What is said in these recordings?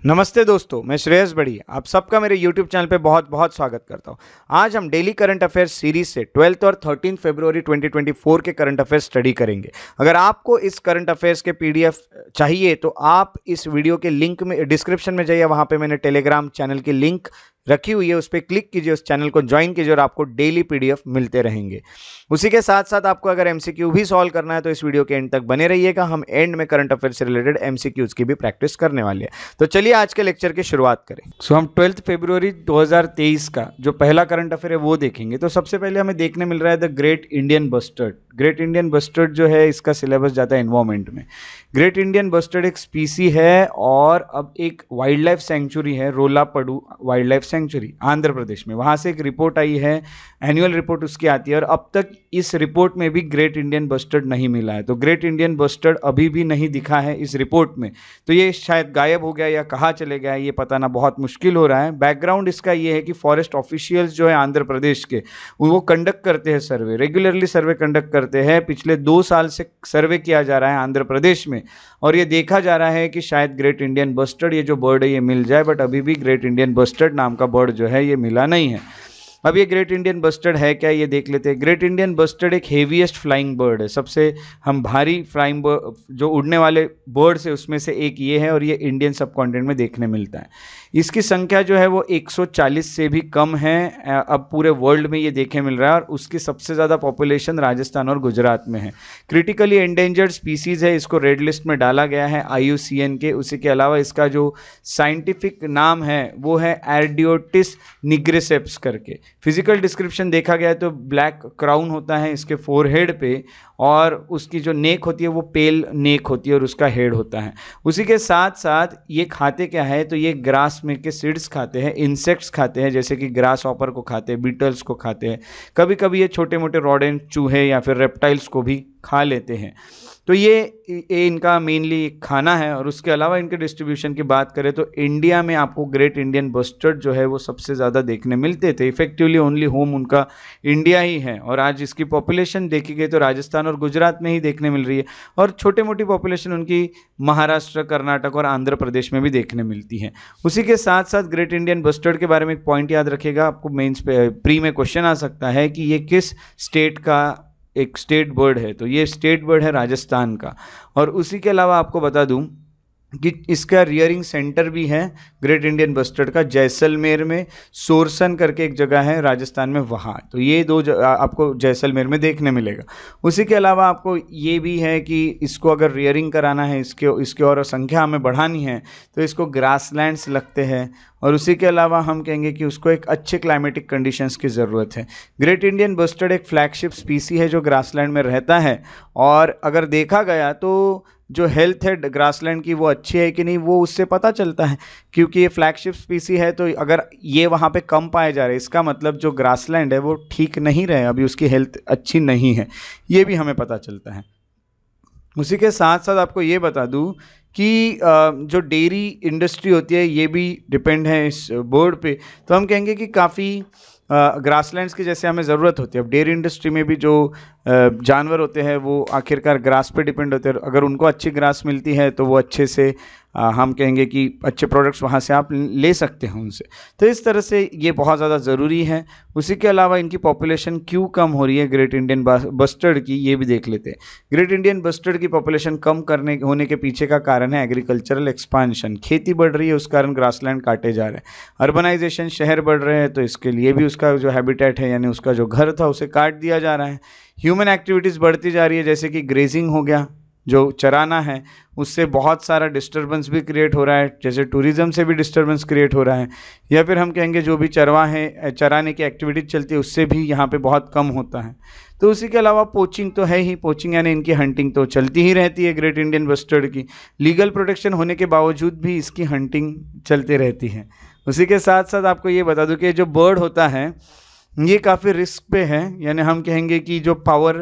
नमस्ते दोस्तों, मैं श्रेयस बड़ी आप सबका मेरे YouTube चैनल पे बहुत बहुत स्वागत करता हूँ। आज हम डेली करंट अफेयर्स सीरीज से 12th और 13 फरवरी 2024 के करंट अफेयर्स स्टडी करेंगे। अगर आपको इस करंट अफेयर्स के PDF चाहिए तो आप इस वीडियो के लिंक में डिस्क्रिप्शन में जाइए, वहाँ पे मैंने टेलीग्राम चैनल की लिंक रखी हुई है, उस पर क्लिक कीजिए, उस चैनल को ज्वाइन कीजिए और आपको डेली PDF मिलते रहेंगे। उसी के साथ साथ आपको अगर MCQ भी सॉल्व करना है तो इस वीडियो के एंड तक बने रहिएगा। हम एंड में करंट अफेयर से रिलेटेड MCQs की भी प्रैक्टिस करने वाले हैं। तो चलिए आज के लेक्चर की शुरुआत करें। हम 12 फरवरी 2023 का जो पहला करंट अफेयर है वो देखेंगे। तो सबसे पहले हमें देखने मिल रहा है the great Indian bustard. Great Indian bustard जो है इसका सिलेबस जाता है एनवायरमेंट में। ग्रेट इंडियन बस्टर्ड एक स्पीसी है और अब एक वाइल्ड लाइफ सेंचुरी है, रोलापड़ू wild life sanctuary Andhra Pradesh में। वहाँ से एक रिपोर्ट आई है, एनुअल रिपोर्ट उसकी आती है और अब तक इस रिपोर्ट में भी ग्रेट इंडियन बस्टर्ड नहीं मिला है। तो ग्रेट इंडियन बस्टर्ड अभी भी नहीं दिखा है इस रिपोर्ट में। तो ये शायद गायब हो गया या कहाँ चले गया ये पता ना, बहुत मुश्किल हो रहा है। बैकग्राउंड इसका ये है कि फॉरेस्ट ऑफिशियल्स जो है आंध्र प्रदेश के, वो कंडक्ट करते हैं सर्वे, रेगुलरली सर्वे कंडक्ट करते हैं। पिछले 2 साल से सर्वे किया जा रहा है आंध्र प्रदेश में और ये देखा जा रहा है कि शायद ग्रेट इंडियन बस्टर्ड ये जो बर्ड है ये मिल जाए, बट अभी भी ग्रेट इंडियन बस्टर्ड नाम का बर्ड जो है ये मिला नहीं है। अब ये ग्रेट इंडियन बस्टर्ड है क्या, ये देख लेते हैं। ग्रेट इंडियन बस्टर्ड एक हेवीएस्ट फ्लाइंग बर्ड है, सबसे हम भारी फ्लाइंग जो उड़ने वाले बर्ड्स है उसमें से एक ये है और ये इंडियन सब कॉन्टिनेंट में देखने मिलता है। इसकी संख्या जो है वो 140 से भी कम है, अब पूरे वर्ल्ड में ये देखने मिल रहा है और उसकी सबसे ज़्यादा पॉपुलेशन राजस्थान और गुजरात में है। क्रिटिकली एंडेंजर्ड स्पीसीज़ है, इसको रेड लिस्ट में डाला गया है IUCN के। उसी के अलावा इसका जो साइंटिफिक नाम है वो है एर्डियोटिस निग्रिसेप्स करके। फिजिकल डिस्क्रिप्शन देखा गया है तो ब्लैक क्राउन होता है इसके फोरहेड पे और उसकी जो नेक होती है वो पेल नेक होती है और उसका हेड होता है। उसी के साथ साथ ये खाते क्या है, तो ये ग्रास में के सीड्स खाते हैं, इंसेक्ट्स खाते हैं, जैसे कि ग्रास हॉपर को खाते हैं, बीटल्स को खाते हैं, कभी कभी ये छोटे मोटे रोडेंट, चूहे या फिर रेप्टाइल्स को भी खा लेते हैं। तो ये इनका मेनली खाना है। और उसके अलावा इनके डिस्ट्रीब्यूशन की बात करें तो इंडिया में आपको ग्रेट इंडियन बस्टर्ड जो है वो सबसे ज़्यादा देखने मिलते थे। इफेक्टिवली ओनली होम उनका इंडिया ही है और आज इसकी पॉपुलेशन देखी गई तो राजस्थान और गुजरात में ही देखने मिल रही है और छोटे मोटी पॉपुलेशन उनकी महाराष्ट्र, कर्नाटक और आंध्र प्रदेश में भी देखने मिलती है। उसी के साथ साथ ग्रेट इंडियन बस्टर्ड के बारे में एक पॉइंट याद रखिएगा, आपको मेंस प्री में क्वेश्चन आ सकता है कि ये किस स्टेट का एक स्टेट बर्ड है। तो ये स्टेट बर्ड है राजस्थान का। और उसी के अलावा आपको बता दूं कि इसका रियरिंग सेंटर भी है ग्रेट इंडियन बस्टर्ड का, जैसलमेर में सोरसन करके एक जगह है राजस्थान में, वहाँ। तो ये दो आपको जैसलमेर में देखने मिलेगा। उसी के अलावा आपको ये भी है कि इसको अगर रियरिंग कराना है, इसके और संख्या हमें बढ़ानी है तो इसको ग्रासलैंड्स लगते हैं और उसी के अलावा हम कहेंगे कि उसको एक अच्छे क्लाइमेटिक कंडीशंस की ज़रूरत है। ग्रेट इंडियन बस्टर्ड एक फ्लैगशिप स्पीसी है जो ग्रासलैंड में रहता है और अगर देखा गया तो जो हेल्थ है ग्रासलैंड की वो अच्छी है कि नहीं वो उससे पता चलता है, क्योंकि ये फ्लैगशिप स्पीसी है। तो अगर ये वहाँ पे कम पाए जा रहे हैं इसका मतलब जो ग्रासलैंड है वो ठीक नहीं रहे, अभी उसकी हेल्थ अच्छी नहीं है, ये भी हमें पता चलता है। उसी के साथ साथ आपको ये बता दूं कि जो डेयरी इंडस्ट्री होती है ये भी डिपेंड है इस बोर्ड पे। तो हम कहेंगे कि काफ़ी ग्रासलैंड्स की जैसे हमें ज़रूरत होती है। अब डेयरी इंडस्ट्री में भी जो जानवर होते हैं वो आखिरकार ग्रास पे डिपेंड होते हैं, अगर उनको अच्छी ग्रास मिलती है तो वो अच्छे से हम कहेंगे कि अच्छे प्रोडक्ट्स वहाँ से आप ले सकते हैं उनसे। तो इस तरह से ये बहुत ज़्यादा ज़रूरी है। उसी के अलावा इनकी पॉपुलेशन क्यों कम हो रही है ग्रेट इंडियन बस्टर्ड की, ये भी देख लेते हैं। ग्रेट इंडियन बस्टर्ड की पॉपुलेशन कम होने के पीछे का कारण है एग्रीकल्चरल एक्सपांशन, खेती बढ़ रही है उस कारण ग्रासलैंड काटे जा रहे हैं। अर्बनाइजेशन, शहर बढ़ रहे हैं तो इसके लिए भी उसका जो हैबिटेट है यानी उसका जो घर था उसे काट दिया जा रहा है। ह्यूमन एक्टिविटीज़ बढ़ती जा रही है, जैसे कि ग्रेजिंग हो गया, जो चराना है, उससे बहुत सारा डिस्टर्बेंस भी क्रिएट हो रहा है, जैसे टूरिज़्म से भी डिस्टर्बेंस क्रिएट हो रहा है। या फिर हम कहेंगे जो भी चराने की एक्टिविटीज चलती है उससे भी यहाँ पे बहुत कम होता है। तो उसी के अलावा पोचिंग तो है ही, पोचिंग यानी इनकी हंटिंग तो चलती ही रहती है ग्रेट इंडियन बस्टर्ड की। लीगल प्रोटेक्शन होने के बावजूद भी इसकी हंटिंग चलती रहती है। उसी के साथ साथ आपको ये बता दूं कि जो बर्ड होता है ये काफ़ी रिस्क पे है, यानी हम कहेंगे कि जो पावर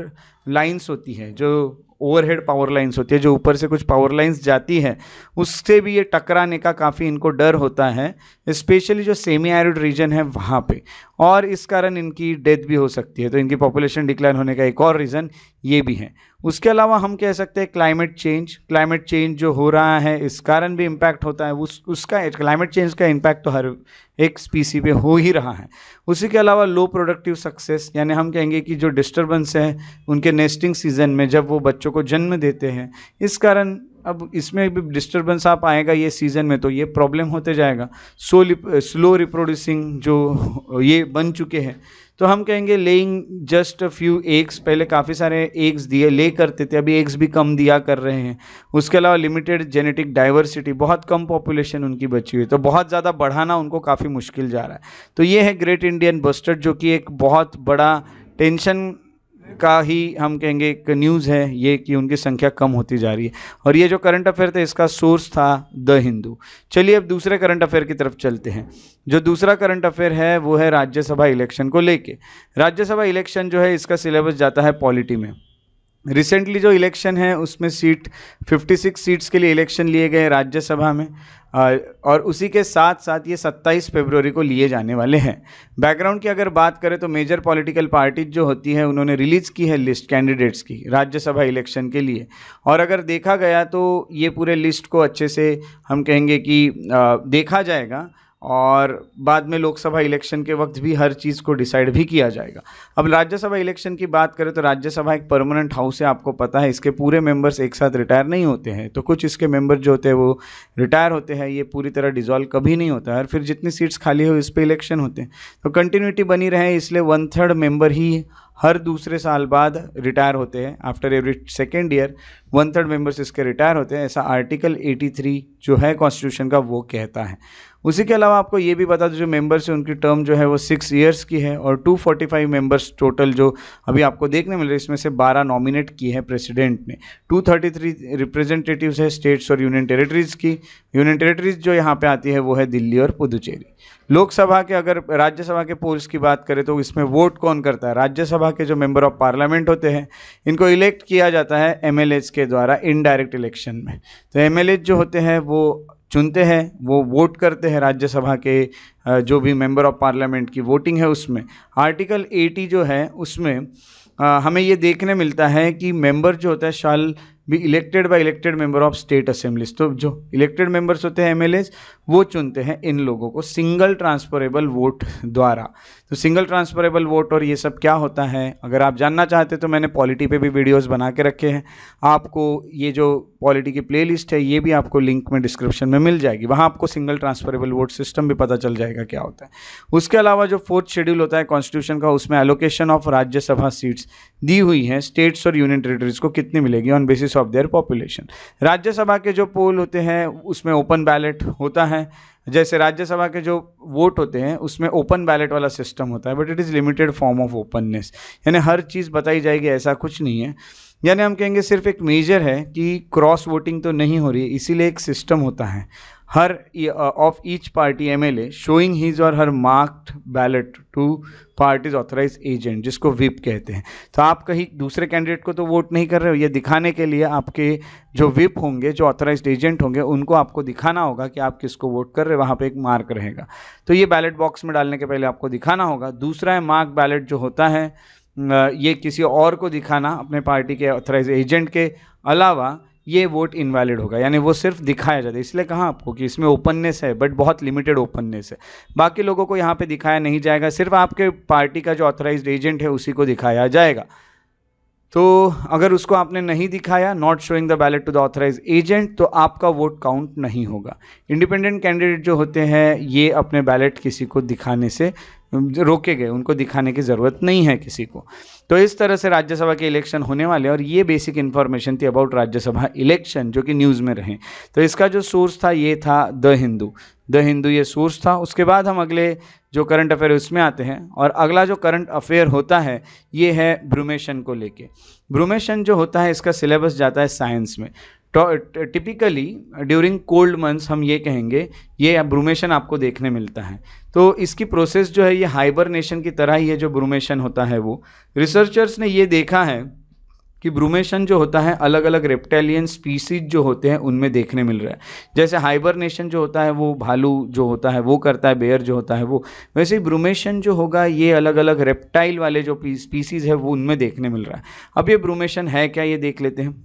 लाइंस होती है, जो ओवरहेड पावर लाइंस होती है, जो ऊपर से कुछ पावर लाइंस जाती है, उससे भी ये टकराने का काफ़ी इनको डर होता है, स्पेशली जो सेमी एरिड रीजन है वहाँ पे, और इस कारण इनकी डेथ भी हो सकती है। तो इनकी पॉपुलेशन डिक्लाइन होने का एक और रीज़न ये भी है। उसके अलावा हम कह सकते हैं क्लाइमेट चेंज जो हो रहा है इस कारण भी इम्पैक्ट होता है, उसका क्लाइमेट चेंज का इम्पैक्ट तो हर एक स्पीसी पे हो ही रहा है। उसी के अलावा लो प्रोडक्टिव सक्सेस, यानी हम कहेंगे कि जो डिस्टर्बेंस है उनके नेस्टिंग सीजन में जब वो बच्चों को जन्म देते हैं, इस कारण अब इसमें भी डिस्टर्बेंस आप आएगा ये सीज़न में, तो ये प्रॉब्लम होते जाएगा। स्लो रिप्रोड्यूसिंग जो ये बन चुके हैं, तो हम कहेंगे laying just a few eggs, पहले काफ़ी सारे एग्स दिए ले करते थे, अभी एग्स भी कम दिया कर रहे हैं। उसके अलावा लिमिटेड जेनेटिक डाइवर्सिटी, बहुत कम पॉपुलेशन उनकी बची हुई, तो बहुत ज़्यादा बढ़ाना उनको काफ़ी मुश्किल जा रहा है। तो ये है ग्रेट इंडियन बस्टर्ड, जो कि एक बहुत बड़ा टेंशन का ही हम कहेंगे एक न्यूज़ है ये, कि उनकी संख्या कम होती जा रही है। और ये जो करंट अफेयर था इसका सोर्स था द हिंदू। चलिए अब दूसरे करंट अफेयर की तरफ चलते हैं। जो दूसरा करंट अफेयर है वो है राज्यसभा इलेक्शन को लेके। राज्यसभा इलेक्शन जो है इसका सिलेबस जाता है पॉलिटी में। रिसेंटली जो इलेक्शन है उसमें 56 सीट्स के लिए इलेक्शन लिए गए राज्यसभा में, और उसी के साथ साथ ये 27 फरवरी को लिए जाने वाले हैं। बैकग्राउंड की अगर बात करें तो मेजर पॉलिटिकल पार्टीज जो होती है उन्होंने रिलीज़ की है लिस्ट कैंडिडेट्स की राज्यसभा इलेक्शन के लिए, और अगर देखा गया तो ये पूरे लिस्ट को अच्छे से हम कहेंगे कि देखा जाएगा, और बाद में लोकसभा इलेक्शन के वक्त भी हर चीज़ को डिसाइड भी किया जाएगा। अब राज्यसभा इलेक्शन की बात करें तो राज्यसभा एक परमानेंट हाउस है, आपको पता है इसके पूरे मेंबर्स एक साथ रिटायर नहीं होते हैं, तो कुछ इसके मेंबर जो होते हैं वो रिटायर होते हैं, ये पूरी तरह डिसॉल्व कभी नहीं होता है, और फिर जितनी सीट्स खाली हो इस पर इलेक्शन होते हैं, तो कंटिन्यूटी बनी रहे इसलिए 1/3 मेंबर ही हर दूसरे साल बाद रिटायर होते हैं। After every second year 1/3 members इसके रिटायर होते हैं, ऐसा आर्टिकल 83 जो है कॉन्स्टिट्यूशन का वो कहता है। उसी के अलावा आपको ये भी बता दो जो मेंबर्स हैं उनकी टर्म जो है वो 6 ईयर्स की है, और 245 मेंबर्स टोटल जो अभी आपको देखने मिल रहे हैं, इसमें से 12 नॉमिनेट की है प्रेसिडेंट ने। 233 रिप्रेजेंटेटिव्स है स्टेट्स और यूनियन टेरिटरीज़ की। यूनियन टेरिटरीज़ जो यहाँ पे आती है वो है दिल्ली और पुदुचेरी। लोकसभा के अगर राज्यसभा के पोल्स की बात करें तो इसमें वोट कौन करता है? राज्यसभा के जो मेंबर ऑफ पार्लियामेंट होते हैं इनको इलेक्ट किया जाता है एमएलएज के द्वारा इनडायरेक्ट इलेक्शन में। तो एमएलएज जो होते हैं वो चुनते हैं, वो वोट करते हैं राज्यसभा के जो भी मेंबर ऑफ पार्लियामेंट की वोटिंग है उसमें। आर्टिकल 80 जो है उसमें हमें ये देखने मिलता है कि मेंबर जो होता है shall be elected by elected member of state assemblies. तो जो इलेक्टेड मेंबर्स होते हैं एमएलएज वो चुनते हैं इन लोगों को सिंगल ट्रांसफरेबल वोट द्वारा। तो सिंगल ट्रांसफरेबल वोट और ये सब क्या होता है अगर आप जानना चाहते तो मैंने पॉलिटी पे भी वीडियोस बना के रखे हैं, आपको ये जो पॉलिटी की प्लेलिस्ट है ये भी आपको लिंक में डिस्क्रिप्शन में मिल जाएगी, वहाँ आपको सिंगल ट्रांसफरेबल वोट सिस्टम भी पता चल जाएगा क्या होता है। उसके अलावा जो 4th शेड्यूल होता है कॉन्स्टिट्यूशन का उसमें एलोकेशन ऑफ राज्यसभा सीट्स दी हुई हैं स्टेट्स और यूनियन टेरिटरीज को कितनी मिलेगी on basis of their population. Rajya Sabha के जो पोल होते हैं उसमें ओपन बैलेट होता है, जैसे राज्यसभा के जो वोट होते हैं उसमें ओपन बैलेट वाला सिस्टम होता है, but it is limited form of openness, यानी हर चीज़ बताई जाएगी ऐसा कुछ नहीं है। यानी हम कहेंगे सिर्फ एक मेजर है कि क्रॉस वोटिंग तो नहीं हो रही है, इसीलिए एक सिस्टम होता है हर of each party MLA showing his or her marked ballot to parties authorise agent, जिसको विप कहते हैं। तो आप कहीं दूसरे कैंडिडेट को तो वोट नहीं कर रहे हो, ये दिखाने के लिए आपके जो विप होंगे जो ऑथराइज्ड एजेंट होंगे उनको आपको दिखाना होगा कि आप किसको वोट कर रहे हैं, वहाँ पे एक मार्क रहेगा, तो ये बैलेट बॉक्स में डालने के पहले आपको दिखाना होगा। दूसरा है मार्क बैलेट जो होता है ये किसी और को दिखाना अपने पार्टी के ऑथराइज एजेंट के अलावा, ये वोट इनवैलिड होगा, यानी वो सिर्फ दिखाया जाता है। इसलिए कहा आपको कि इसमें ओपननेस है बट बहुत लिमिटेड ओपननेस है, बाकी लोगों को यहाँ पे दिखाया नहीं जाएगा, सिर्फ आपके पार्टी का जो ऑथराइज्ड एजेंट है उसी को दिखाया जाएगा। तो अगर उसको आपने नहीं दिखाया not showing the ballot to the authorise agent तो आपका वोट काउंट नहीं होगा। इंडिपेंडेंट कैंडिडेट जो होते हैं ये अपने बैलेट किसी को दिखाने से रोके गए, उनको दिखाने की ज़रूरत नहीं है किसी को। तो इस तरह से राज्यसभा के इलेक्शन होने वाले और ये बेसिक इन्फॉर्मेशन थी अबाउट राज्यसभा इलेक्शन जो कि न्यूज़ में रहे। तो इसका जो सोर्स था ये था द हिंदू ये सोर्स था। उसके बाद हम अगले जो करंट अफेयर उसमें आते हैं, और अगला जो करंट अफेयर होता है ये है ब्रूमेशन को लेके। ब्रूमेशन जो होता है इसका सिलेबस जाता है साइंस में। टिपिकली ड्यूरिंग कोल्ड मंथ्स हम ये कहेंगे ये ब्रूमेशन आपको देखने मिलता है। तो इसकी प्रोसेस जो है ये हाइबरनेशन की तरह ही है जो ब्रूमेशन होता है वो। रिसर्चर्स ने ये देखा है कि ब्रूमेशन जो होता है अलग अलग रेप्टाइलियन स्पीसीज जो होते हैं उनमें देखने मिल रहा है। जैसे हाइबरनेशन जो होता है वो भालू जो होता है वो करता है, बेयर जो होता है वो, वैसे ही ब्रूमेशन जो होगा ये अलग अलग रेप्टाइल वाले जो स्पीसीज है वो उनमें देखने मिल रहा है। अब ये ब्रूमेशन है क्या, ये देख लेते हैं।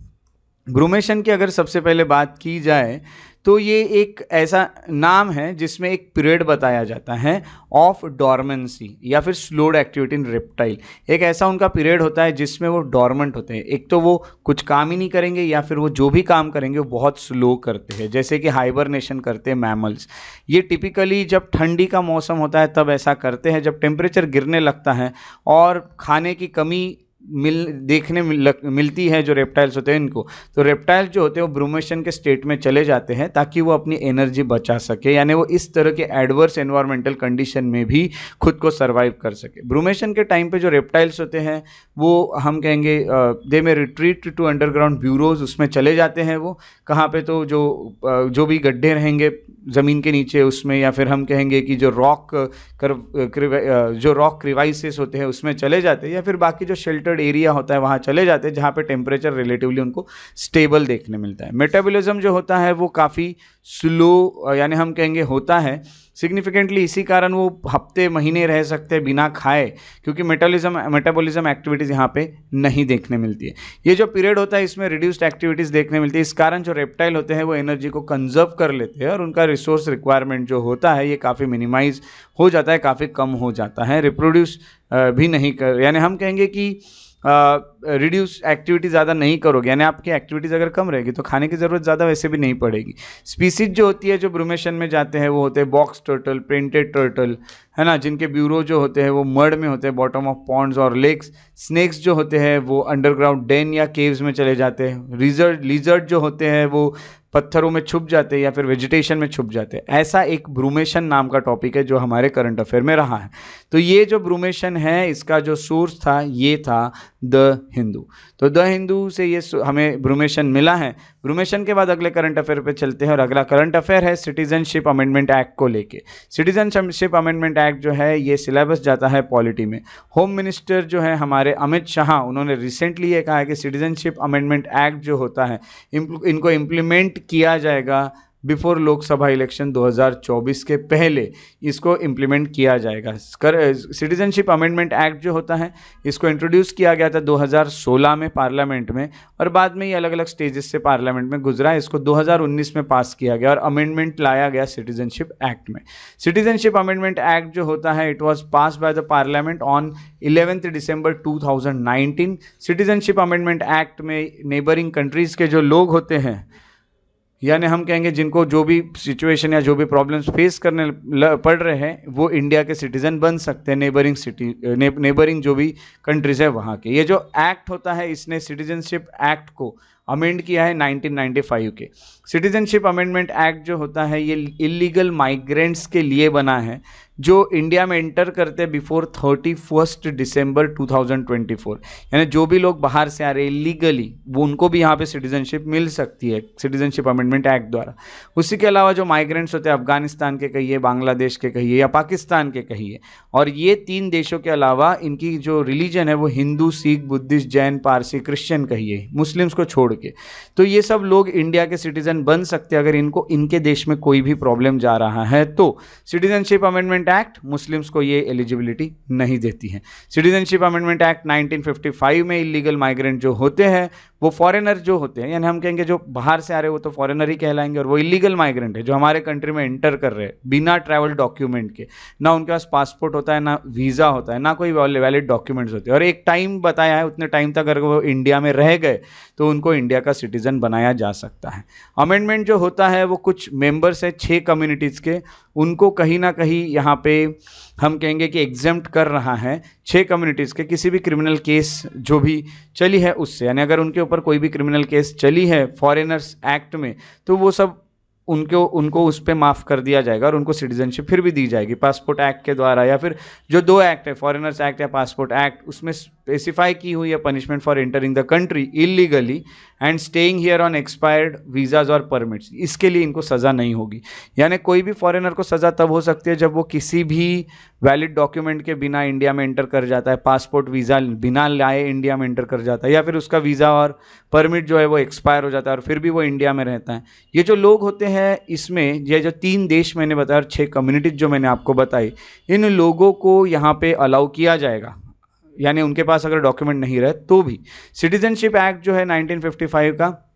ब्रूमेशन की अगर सबसे पहले बात की जाए तो ये एक ऐसा नाम है जिसमें एक पीरियड बताया जाता है ऑफ डॉर्मेंसी या फिर स्लोड एक्टिविटी इन रेप्टाइल। एक ऐसा उनका पीरियड होता है जिसमें वो डॉर्मेंट होते हैं, एक तो वो कुछ काम ही नहीं करेंगे या फिर वो जो भी काम करेंगे वो बहुत स्लो करते हैं, जैसे कि हाइबरनेशन करते हैं मैमल्स। ये टिपिकली जब ठंडी का मौसम होता है तब ऐसा करते हैं, जब टेम्परेचर गिरने लगता है और खाने की कमी मिलती है जो रेप्टाइल्स होते हैं इनको, तो रेप्टाइल्स जो होते हैं वो ब्रूमेशन के स्टेट में चले जाते हैं ताकि वो अपनी एनर्जी बचा सके, यानी वो इस तरह के एडवर्स एनवायरमेंटल कंडीशन में भी खुद को सर्वाइव कर सके। ब्रूमेशन के टाइम पे जो रेप्टाइल्स होते हैं वो हम कहेंगे दे में रिट्रीट टू अंडरग्राउंड ब्यूरोज, उसमें चले जाते हैं वो कहाँ पे, तो जो भी गड्ढे रहेंगे ज़मीन के नीचे उसमें, या फिर हम कहेंगे कि जो रॉक क्रिवाइसेस होते हैं उसमें चले जाते हैं, या फिर बाकी जो शेल्टर्ड एरिया होता है वहाँ चले जाते हैं जहाँ पे टेम्परेचर रिलेटिवली उनको स्टेबल देखने मिलता है। मेटाबॉलिज्म जो होता है वो काफ़ी स्लो यानी हम कहेंगे होता है सिग्निफिकेंटली, इसी कारण वो हफ्ते महीने रह सकते हैं बिना खाए, क्योंकि मेटाबॉलिज्म एक्टिविटीज़ यहाँ पे नहीं देखने मिलती है। ये जो पीरियड होता है इसमें रिड्यूस्ड एक्टिविटीज़ देखने मिलती है, इस कारण जो रेप्टाइल होते हैं वो एनर्जी को कंजर्व कर लेते हैं और उनका रिसोर्स रिक्वायरमेंट जो होता है ये काफ़ी मिनिमाइज हो जाता है, काफ़ी कम हो जाता है, रिप्रोड्यूस भी नहीं कर, यानी हम कहेंगे कि रिड्यूस एक्टिविटी ज़्यादा नहीं करोगे, यानी आपकी एक्टिविटीज़ अगर कम रहेगी तो खाने की ज़रूरत ज़्यादा वैसे भी नहीं पड़ेगी। स्पीसीज जो होती है जो ब्रूमेशन में जाते हैं वो होते हैं बॉक्स टर्टल, पेंटेड टर्टल, है ना, जिनके ब्यूरो जो होते हैं वो मड में होते हैं, बॉटम ऑफ पॉन्ड्स और लेक्स। स्नेक्स जो होते हैं वो अंडरग्राउंड डेन या केव्स में चले जाते हैं। लिजर्ड जो होते हैं वो पत्थरों में छुप जाते हैं या फिर वेजिटेशन में छुप जाते हैं। ऐसा एक ब्रूमेशन नाम का टॉपिक है जो हमारे करंट अफेयर में रहा है। तो ये जो ब्रूमेशन है इसका जो सोर्स था ये था द हिंदू। तो द हिंदू से ये हमें ब्रूमेशन मिला है। ब्रूमेशन के बाद अगले करंट अफेयर पे चलते हैं और अगला करंट अफेयर है सिटीजनशिप अमेंडमेंट एक्ट को लेके। सिटीजनशिप अमेंडमेंट एक्ट जो है ये सिलेबस जाता है पॉलिटी में। होम मिनिस्टर जो है हमारे अमित शाह, उन्होंने रिसेंटली ये कहा है कि सिटीजनशिप अमेंडमेंट एक्ट जो होता है इनको इम्प्लीमेंट किया जाएगा बिफोर लोकसभा इलेक्शन 2024 के पहले इसको इम्प्लीमेंट किया जाएगा। सिटीजनशिप अमेंडमेंट एक्ट जो होता है इसको इंट्रोड्यूस किया गया था 2016 में पार्लियामेंट में और बाद में ये अलग अलग स्टेजेस से पार्लियामेंट में गुजरा। इसको 2019 में पास किया गया और अमेंडमेंट लाया गया सिटीजनशिप एक्ट में। सिटीजनशिप अमेंडमेंट एक्ट जो होता है it was pass by the parliament on 11 December 2019। Citizenship amendment act में नेबरिंग कंट्रीज़ के जो लोग होते हैं, यानी हम कहेंगे जिनको जो भी सिचुएशन या जो भी प्रॉब्लम्स फेस करने पड़ रहे हैं वो इंडिया के सिटीजन बन सकते हैं, नेबरिंग जो भी कंट्रीज़ है वहाँ के। ये जो एक्ट होता है इसने सिटीजनशिप एक्ट को अमेंड किया है 1995 के। सिटीजनशिप अमेंडमेंट एक्ट जो होता है ये इलीगल माइग्रेंट्स के लिए बना है जो इंडिया में एंटर करते हैं बिफोर 31 दिसंबर 2024, यानी जो भी लोग बाहर से आ रहे हैं इलीगली वो उनको भी यहाँ पे सिटीजनशिप मिल सकती है सिटीजनशिप अमेंडमेंट एक्ट द्वारा। उसी के अलावा जो माइग्रेंट्स होते हैं अफगानिस्तान के कहिए, बांग्लादेश के कहिए या पाकिस्तान के कहिए, और ये 3 देशों के अलावा इनकी जो रिलीजन है वो हिंदू, सिख, बुद्धिस्ट, जैन, पारसी, क्रिश्चियन कहिए, मुस्लिम्स को छोड़ के, तो ये सब लोग इंडिया के सिटीजन बन सकते हैं अगर इनको इनके देश में कोई भी प्रॉब्लम जा रहा है तो। सिटीजनशिप अमेंडमेंट एक्ट मुस्लिम्स को ये एलिजिबिलिटी नहीं देती है। सिटीजनशिप अमेंडमेंट एक्ट 1955 में इलीगल माइग्रेंट जो होते हैं वो फॉरेनर जो होते हैं, यानी हम कहेंगे जो बाहर से आ रहे हैं वो तो फॉरेनर ही कहलाएंगे, और वो इलीगल माइग्रेंट है जो हमारे कंट्री में एंटर कर रहे हैं बिना ट्रैवल डॉक्यूमेंट के, ना उनके पास पासपोर्ट होता है, ना वीज़ा होता है, ना कोई वैलिड डॉक्यूमेंट्स होते हैं, और एक टाइम बताया है उतने टाइम तक अगर वो इंडिया में रह गए तो उनको इंडिया का सिटीजन बनाया जा सकता है। अमेंडमेंट जो होता है वो कुछ मेंबर्स है 6 कम्युनिटीज़ के, उनको कहीं ना कहीं यहाँ पे हम कहेंगे कि एग्जेम्प्ट कर रहा है 6 कम्युनिटीज़ के किसी भी क्रिमिनल केस जो भी चली है उससे, यानी अगर उनके ऊपर कोई भी क्रिमिनल केस चली है फॉरेनर्स एक्ट में तो वो सब उनको उस पर माफ़ कर दिया जाएगा और उनको सिटीजनशिप फिर भी दी जाएगी पासपोर्ट एक्ट के द्वारा, या फिर जो 2 एक्ट है फॉरेनर्स एक्ट या पासपोर्ट एक्ट उसमें स्पेसिफाई की हुई है punishment for entering the country illegally and staying here on expired visas और परमिट्स, इसके लिए इनको सज़ा नहीं होगी। यानी कोई भी फॉरेनर को सज़ा तब हो सकती है जब वो किसी भी वैलिड डॉक्यूमेंट के बिना इंडिया में एंटर कर जाता है, पासपोर्ट वीज़ा बिना लाए इंडिया में एंटर कर जाता है, या फिर उसका वीज़ा और परमिट जो है वो एक्सपायर हो जाता है और फिर भी वो इंडिया में रहता है। ये जो लोग होते हैं इसमें, ये जो 3 देश मैंने बताया और 6 कम्युनिटीज जो मैंने आपको बताई, इन लोगों को यहाँ पे अलाउ किया जाएगा, यानी उनके पास अगर डॉक्यूमेंट नहीं रहे तो भी। सिटीजनशिप एक्ट जो है 1955 का,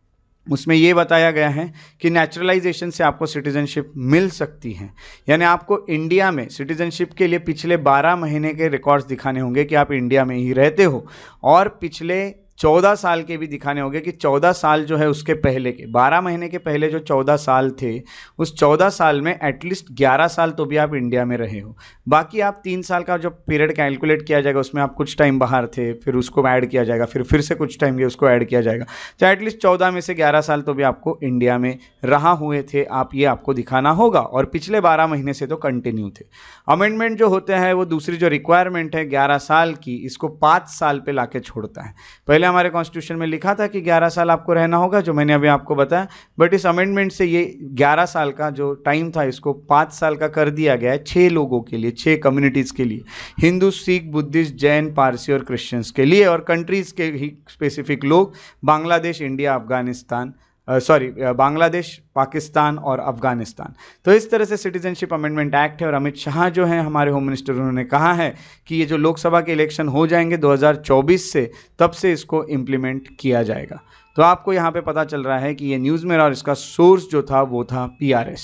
उसमें ये बताया गया है कि नेचुरलाइजेशन से आपको सिटीजनशिप मिल सकती है। यानी आपको इंडिया में सिटीजनशिप के लिए पिछले 12 महीने के रिकॉर्ड्स दिखाने होंगे कि आप इंडिया में ही रहते हो, और पिछले 14 साल के भी दिखाने होंगे कि 14 साल जो है उसके पहले के 12 महीने के पहले जो 14 साल थे, उस 14 साल में एटलीस्ट 11 साल तो भी आप इंडिया में रहे हो। बाकी आप 3 साल का जो पीरियड कैलकुलेट किया जाएगा उसमें आप कुछ टाइम बाहर थे, फिर उसको ऐड किया जाएगा, फिर से कुछ टाइम के उसको ऐड किया जाएगा, तो एटलीस्ट 14 में से 11 साल तो भी आपको इंडिया में रहा हुए थे आप, ये आपको दिखाना होगा, और पिछले 12 महीने से तो कंटिन्यू थे। अमेंडमेंट जो होते हैं वो दूसरी जो रिक्वायरमेंट है 11 साल की, इसको 5 साल पे लाके छोड़ता है। पहले हमारे कॉन्स्टिट्यूशन में लिखा था कि 11 साल आपको रहना होगा, जो मैंने अभी आपको बताया, बट इस अमेंडमेंट से ये 11 साल का जो टाइम था इसको 5 साल का कर दिया गया है 6 लोगों के लिए, 6 कम्युनिटीज़ के लिए, हिंदू, सिख, बुद्धिस्ट, जैन, पारसी और क्रिश्चियंस के लिए, और कंट्रीज़ के ही स्पेसिफिक लोग बांग्लादेश, इंडिया, अफगानिस्तान, बांग्लादेश, पाकिस्तान और अफगानिस्तान। तो इस तरह से सिटीजनशिप अमेंडमेंट एक्ट है, और अमित शाह जो हैं हमारे होम मिनिस्टर, उन्होंने कहा है कि ये जो लोकसभा के इलेक्शन हो जाएंगे 2024 से, तब से इसको इम्प्लीमेंट किया जाएगा। तो आपको यहाँ पे पता चल रहा है कि ये न्यूज़ मेरा, और इसका सोर्स जो था वो था PRS।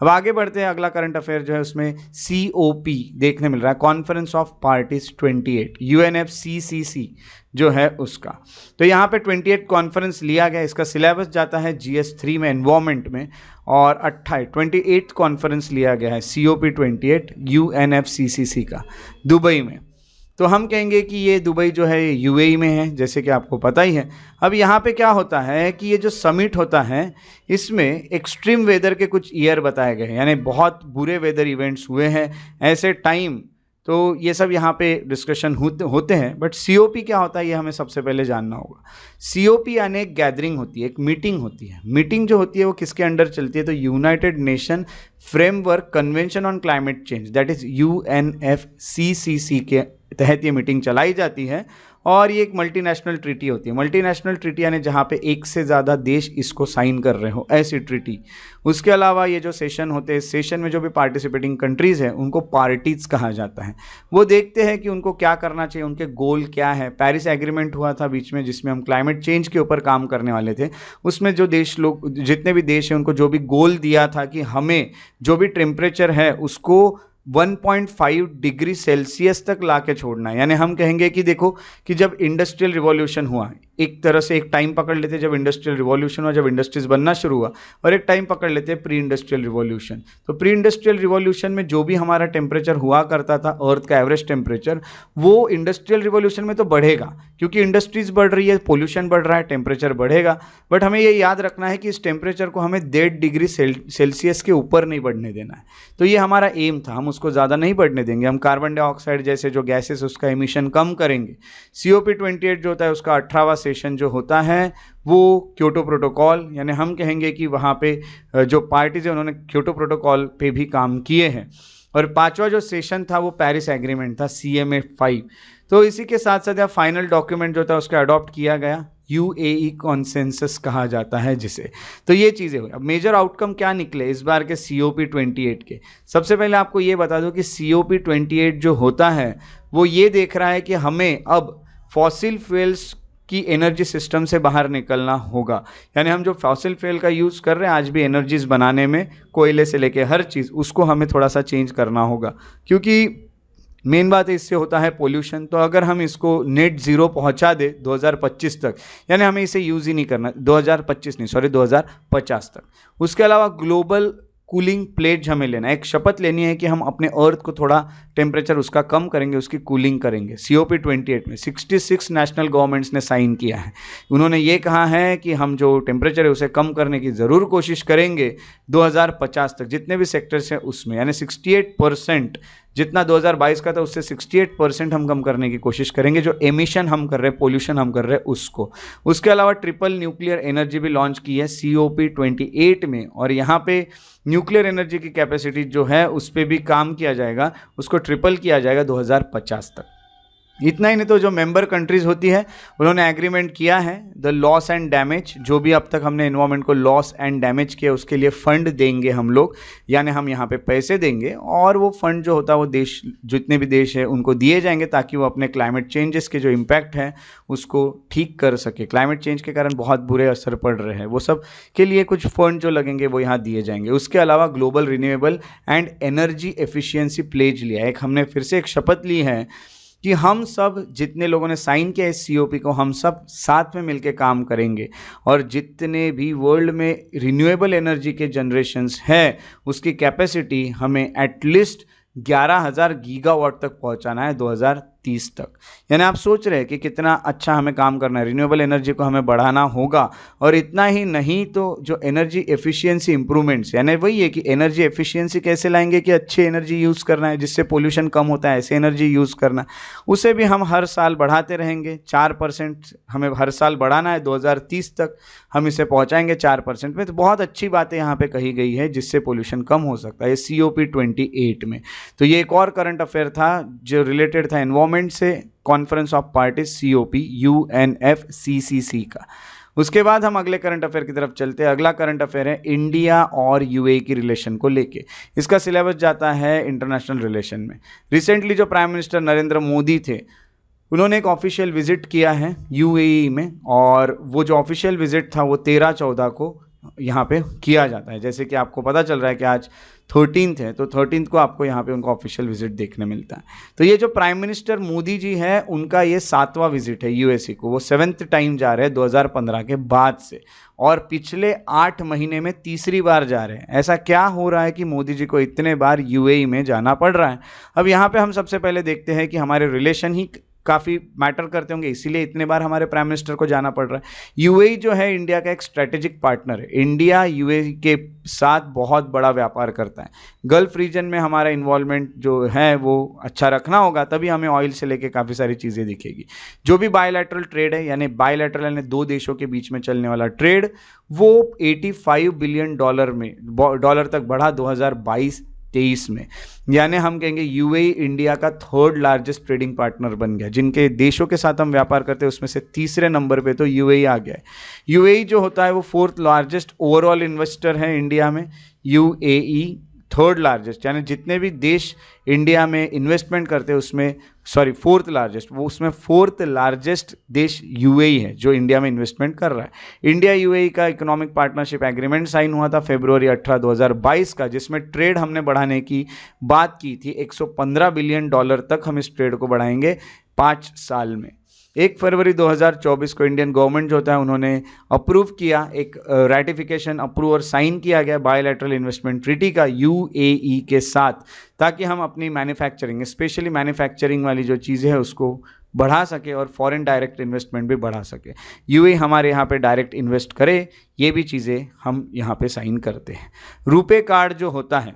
अब आगे बढ़ते हैं, अगला करंट अफेयर जो है उसमें COP देखने मिल रहा है, कॉन्फ्रेंस ऑफ पार्टीज 28, UNFCCC जो है उसका। तो यहाँ पे 28 कॉन्फ्रेंस लिया गया, इसका सिलेबस जाता है GS3 में, एनवायरमेंट में, और 28 कॉन्फ्रेंस लिया गया है COP 28 UNFCCC का, दुबई में। तो हम कहेंगे कि ये दुबई जो है ये UAE में है, जैसे कि आपको पता ही है। अब यहाँ पे क्या होता है कि ये जो समिट होता है इसमें एक्सट्रीम वेदर के कुछ ईयर बताए गए हैं, यानी बहुत बुरे वेदर इवेंट्स हुए हैं ऐसे टाइम, तो ये सब यहाँ पे डिस्कशन होते हैं। बट COP क्या होता है ये हमें सबसे पहले जानना होगा। COP यानी एक गैदरिंग होती है, एक मीटिंग होती है। मीटिंग जो होती है वो किसके अंडर चलती है, तो United nation framework convention on climate change, that is UNFCCC के तहत ये मीटिंग चलाई जाती है, और ये एक मल्टीनेशनल ट्रीटी होती है। मल्टीनेशनल ट्रीटी यानी जहाँ पे एक से ज़्यादा देश इसको साइन कर रहे हो, ऐसी ट्रीटी। उसके अलावा ये जो सेशन होते हैं, सेशन में जो भी पार्टिसिपेटिंग कंट्रीज़ हैं उनको पार्टीज कहा जाता है। वो देखते हैं कि उनको क्या करना चाहिए, उनके गोल क्या है। पेरिस एग्रीमेंट हुआ था बीच में, जिसमें हम क्लाइमेट चेंज के ऊपर काम करने वाले थे। उसमें जो देश लोग, जितने भी देश हैं, उनको जो भी गोल दिया था कि हमें जो भी टेम्परेचर है उसको 1.5 डिग्री सेल्सियस तक लाके छोड़ना है। यानी हम कहेंगे कि देखो कि जब इंडस्ट्रियल रिवॉल्यूशन हुआ, एक तरह से एक टाइम पकड़ लेते जब इंडस्ट्रियल रिवॉल्यूशन हुआ, जब इंडस्ट्रीज बनना शुरू हुआ, और एक टाइम पकड़ लेते प्री इंडस्ट्रियल रिवॉल्यूशन। तो प्री इंडस्ट्रियल रिवॉल्यूशन में जो भी हमारा टेम्परेचर हुआ करता था, अर्थ का एवरेज टेम्परेचर, वो इंडस्ट्रियल रिवॉल्यूशन में तो बढ़ेगा, क्योंकि इंडस्ट्रीज बढ़ रही है, पोल्यूशन बढ़ रहा है, टेम्परेचर बढ़ेगा। बट हमें ये याद रखना है कि इस टेम्परेचर को हमें 1.5 डिग्री सेल्सियस के ऊपर नहीं बढ़ने देना है। तो ये हमारा एम था, हम उसको ज़्यादा नहीं बढ़ने देंगे। हम कार्बन डाइऑक्साइड जैसे जो गैसेस उसका एमिशन कम करेंगे। COP 28 जो होता है उसका 18वां सेशन जो होता है वो क्योटो प्रोटोकॉल, यानी हम कहेंगे कि वहाँ पे जो पार्टीज है उन्होंने क्योटो प्रोटोकॉल पे भी काम किए हैं। और 5वां जो सेशन था वो पेरिस एग्रीमेंट था, CMA 5। तो इसी के साथ साथ फाइनल डॉक्यूमेंट जो था उसका अडॉप्ट किया गया, UAE कॉन्सेंसस कहा जाता है जिसे। तो ये चीज़ें हुई। अब मेजर आउटकम क्या निकले इस बार के COP 28 के। सबसे पहले आपको ये बता दो कि COP 28 जो होता है वो ये देख रहा है कि हमें अब फॉसिल फ्यूल्स की एनर्जी सिस्टम से बाहर निकलना होगा। यानी हम जो फॉसिल फ्यूल का यूज़ कर रहे हैं आज भी एनर्जीज बनाने में, कोयले से लेके हर चीज़, उसको हमें थोड़ा सा चेंज करना होगा, क्योंकि मेन बात है इससे होता है पोल्यूशन। तो अगर हम इसको नेट ज़ीरो पहुंचा दे 2025 तक, यानी हमें इसे यूज़ ही नहीं करना, 2050 तक। उसके अलावा ग्लोबल कूलिंग प्लेज हमें लेना है, एक शपथ लेनी है कि हम अपने अर्थ को थोड़ा टेम्परेचर उसका कम करेंगे, उसकी कूलिंग करेंगे। COP 28 में 66 नेशनल गवर्नमेंट्स ने साइन किया है। उन्होंने ये कहा है कि हम जो टेम्परेचर है उसे कम करने की ज़रूर कोशिश करेंगे 2050 तक, जितने भी सेक्टर्स हैं उसमें, यानी 68% जितना 2022 का था उससे 68% हम कम करने की कोशिश करेंगे, जो एमिशन हम कर रहे हैं, पोल्यूशन हम कर रहे हैं उसको। उसके अलावा ट्रिपल न्यूक्लियर एनर्जी भी लॉन्च की है COP28 में, और यहाँ पे न्यूक्लियर एनर्जी की कैपेसिटी जो है उस पर भी काम किया जाएगा, उसको ट्रिपल किया जाएगा 2050 तक। इतना ही नहीं तो जो मेंबर कंट्रीज होती है उन्होंने एग्रीमेंट किया है द लॉस एंड डैमेज, जो भी अब तक हमने एनवायरनमेंट को लॉस एंड डैमेज किया उसके लिए फंड देंगे हम लोग, यानी हम यहाँ पे पैसे देंगे और वो फंड जो होता है वो देश, जितने भी देश है उनको दिए जाएंगे ताकि वो अपने क्लाइमेट चेंजेस के जो इम्पैक्ट है उसको ठीक कर सके। क्लाइमेट चेंज के कारण बहुत बुरे असर पड़ रहे हैं, वो सब के लिए कुछ फंड जो लगेंगे वो यहाँ दिए जाएंगे। उसके अलावा global renewable and energy efficiency pledge लिया है, एक हमने फिर से एक शपथ ली है कि हम सब जितने लोगों ने साइन किया इस COP को, हम सब साथ में मिलकर काम करेंगे और जितने भी वर्ल्ड में रिन्यूएबल एनर्जी के जनरेशन्स है उसकी कैपेसिटी हमें एटलीस्ट 11,000 गीगावाट तक पहुंचाना है 2030 तक। यानी आप सोच रहे हैं कि कितना अच्छा हमें काम करना है, रिन्यूएबल एनर्जी को हमें बढ़ाना होगा। और इतना ही नहीं तो जो एनर्जी एफिशिएंसी इंप्रूवमेंट्स, यानी वही है कि एनर्जी एफिशिएंसी कैसे लाएंगे कि अच्छी एनर्जी यूज़ करना है जिससे पोल्यूशन कम होता है, ऐसे एनर्जी यूज़ करना है, उसे भी हम हर साल बढ़ाते रहेंगे। 4% हमें हर साल बढ़ाना है, 2030 तक हम इसे पहुंचाएंगे 4% में। तो बहुत अच्छी बातें यहाँ पे कही गई है जिससे पोल्यूशन कम हो सकता है COP28 में। तो ये एक और करंट अफेयर था जो रिलेटेड था एनवायरमेंट से, conference of parties COP UNFCCC का। उसके बाद हम अगले करंट अफेयर की तरफ चलते हैं। अगला करंट अफेयर है इंडिया और UAE की रिलेशन को लेके। इसका सिलेबस जाता है इंटरनेशनल रिलेशन में। रिसेंटली जो प्राइम मिनिस्टर नरेंद्र मोदी थे उन्होंने एक ऑफिशियल विजिट किया है UAE में, और वो जो ऑफिशियल विजिट था वो 13-14 को यहाँ पे किया जाता है। जैसे कि आपको पता चल रहा है कि आज 13th है, तो 13th को आपको यहाँ पे उनका ऑफिशियल विजिट देखने मिलता है। तो ये जो प्राइम मिनिस्टर मोदी जी है उनका ये 7वां विजिट है UAE को, वो 7th टाइम जा रहे हैं 2015 के बाद से, और पिछले 8 महीने में तीसरी बार जा रहे हैं। ऐसा क्या हो रहा है कि मोदी जी को इतने बार UAE में जाना पड़ रहा है? अब यहाँ पे हम सबसे पहले देखते हैं कि हमारे रिलेशन ही काफ़ी मैटर करते होंगे, इसीलिए इतने बार हमारे प्राइम मिनिस्टर को जाना पड़ रहा है। UAE जो है इंडिया का एक स्ट्रेटेजिक पार्टनर है। इंडिया UAE के साथ बहुत बड़ा व्यापार करता है। गल्फ रीजन में हमारा इन्वॉल्वमेंट जो है वो अच्छा रखना होगा, तभी हमें ऑयल से लेके काफ़ी सारी चीज़ें दिखेगी। जो भी बायलैटरल ट्रेड है, यानी बायलैटरल यानी दो देशों के बीच में चलने वाला ट्रेड, वो 85 बिलियन डॉलर तक बढ़ा 2022-23 में। यानी हम कहेंगे UAE इंडिया का 3rd लार्जेस्ट ट्रेडिंग पार्टनर बन गया। जिनके देशों के साथ हम व्यापार करते हैं उसमें से तीसरे नंबर पे तो UAE आ गया है। UAE जो होता है वो 4th लार्जेस्ट ओवरऑल इन्वेस्टर है इंडिया में। UAE 3rd लार्जेस्ट, यानी जितने भी देश इंडिया में इन्वेस्टमेंट करते हैं उसमें 4th लार्जेस्ट, वो उसमें 4th लार्जेस्ट देश UAE है जो इंडिया में इन्वेस्टमेंट कर रहा है। इंडिया UAE का इकोनॉमिक पार्टनरशिप एग्रीमेंट साइन हुआ था फरवरी 18, 2022 का, जिसमें ट्रेड हमने बढ़ाने की बात की थी। 115 बिलियन डॉलर तक हम इस ट्रेड को बढ़ाएंगे 5 साल में। 1 फरवरी 2024 को इंडियन गवर्नमेंट जो होता है उन्होंने अप्रूव किया, एक रैटिफिकेशन अप्रूव और साइन किया गया बायलैटरल इन्वेस्टमेंट ट्रीटी का UAE के साथ, ताकि हम अपनी मैन्युफैक्चरिंग, स्पेशली मैन्युफैक्चरिंग वाली जो चीज़ें हैं उसको बढ़ा सके और फॉरेन डायरेक्ट इन्वेस्टमेंट भी बढ़ा सके। UAE हमारे यहाँ पे डायरेक्ट इन्वेस्ट करे, ये भी चीज़ें हम यहाँ पे साइन करते हैं। रुपे कार्ड जो होता है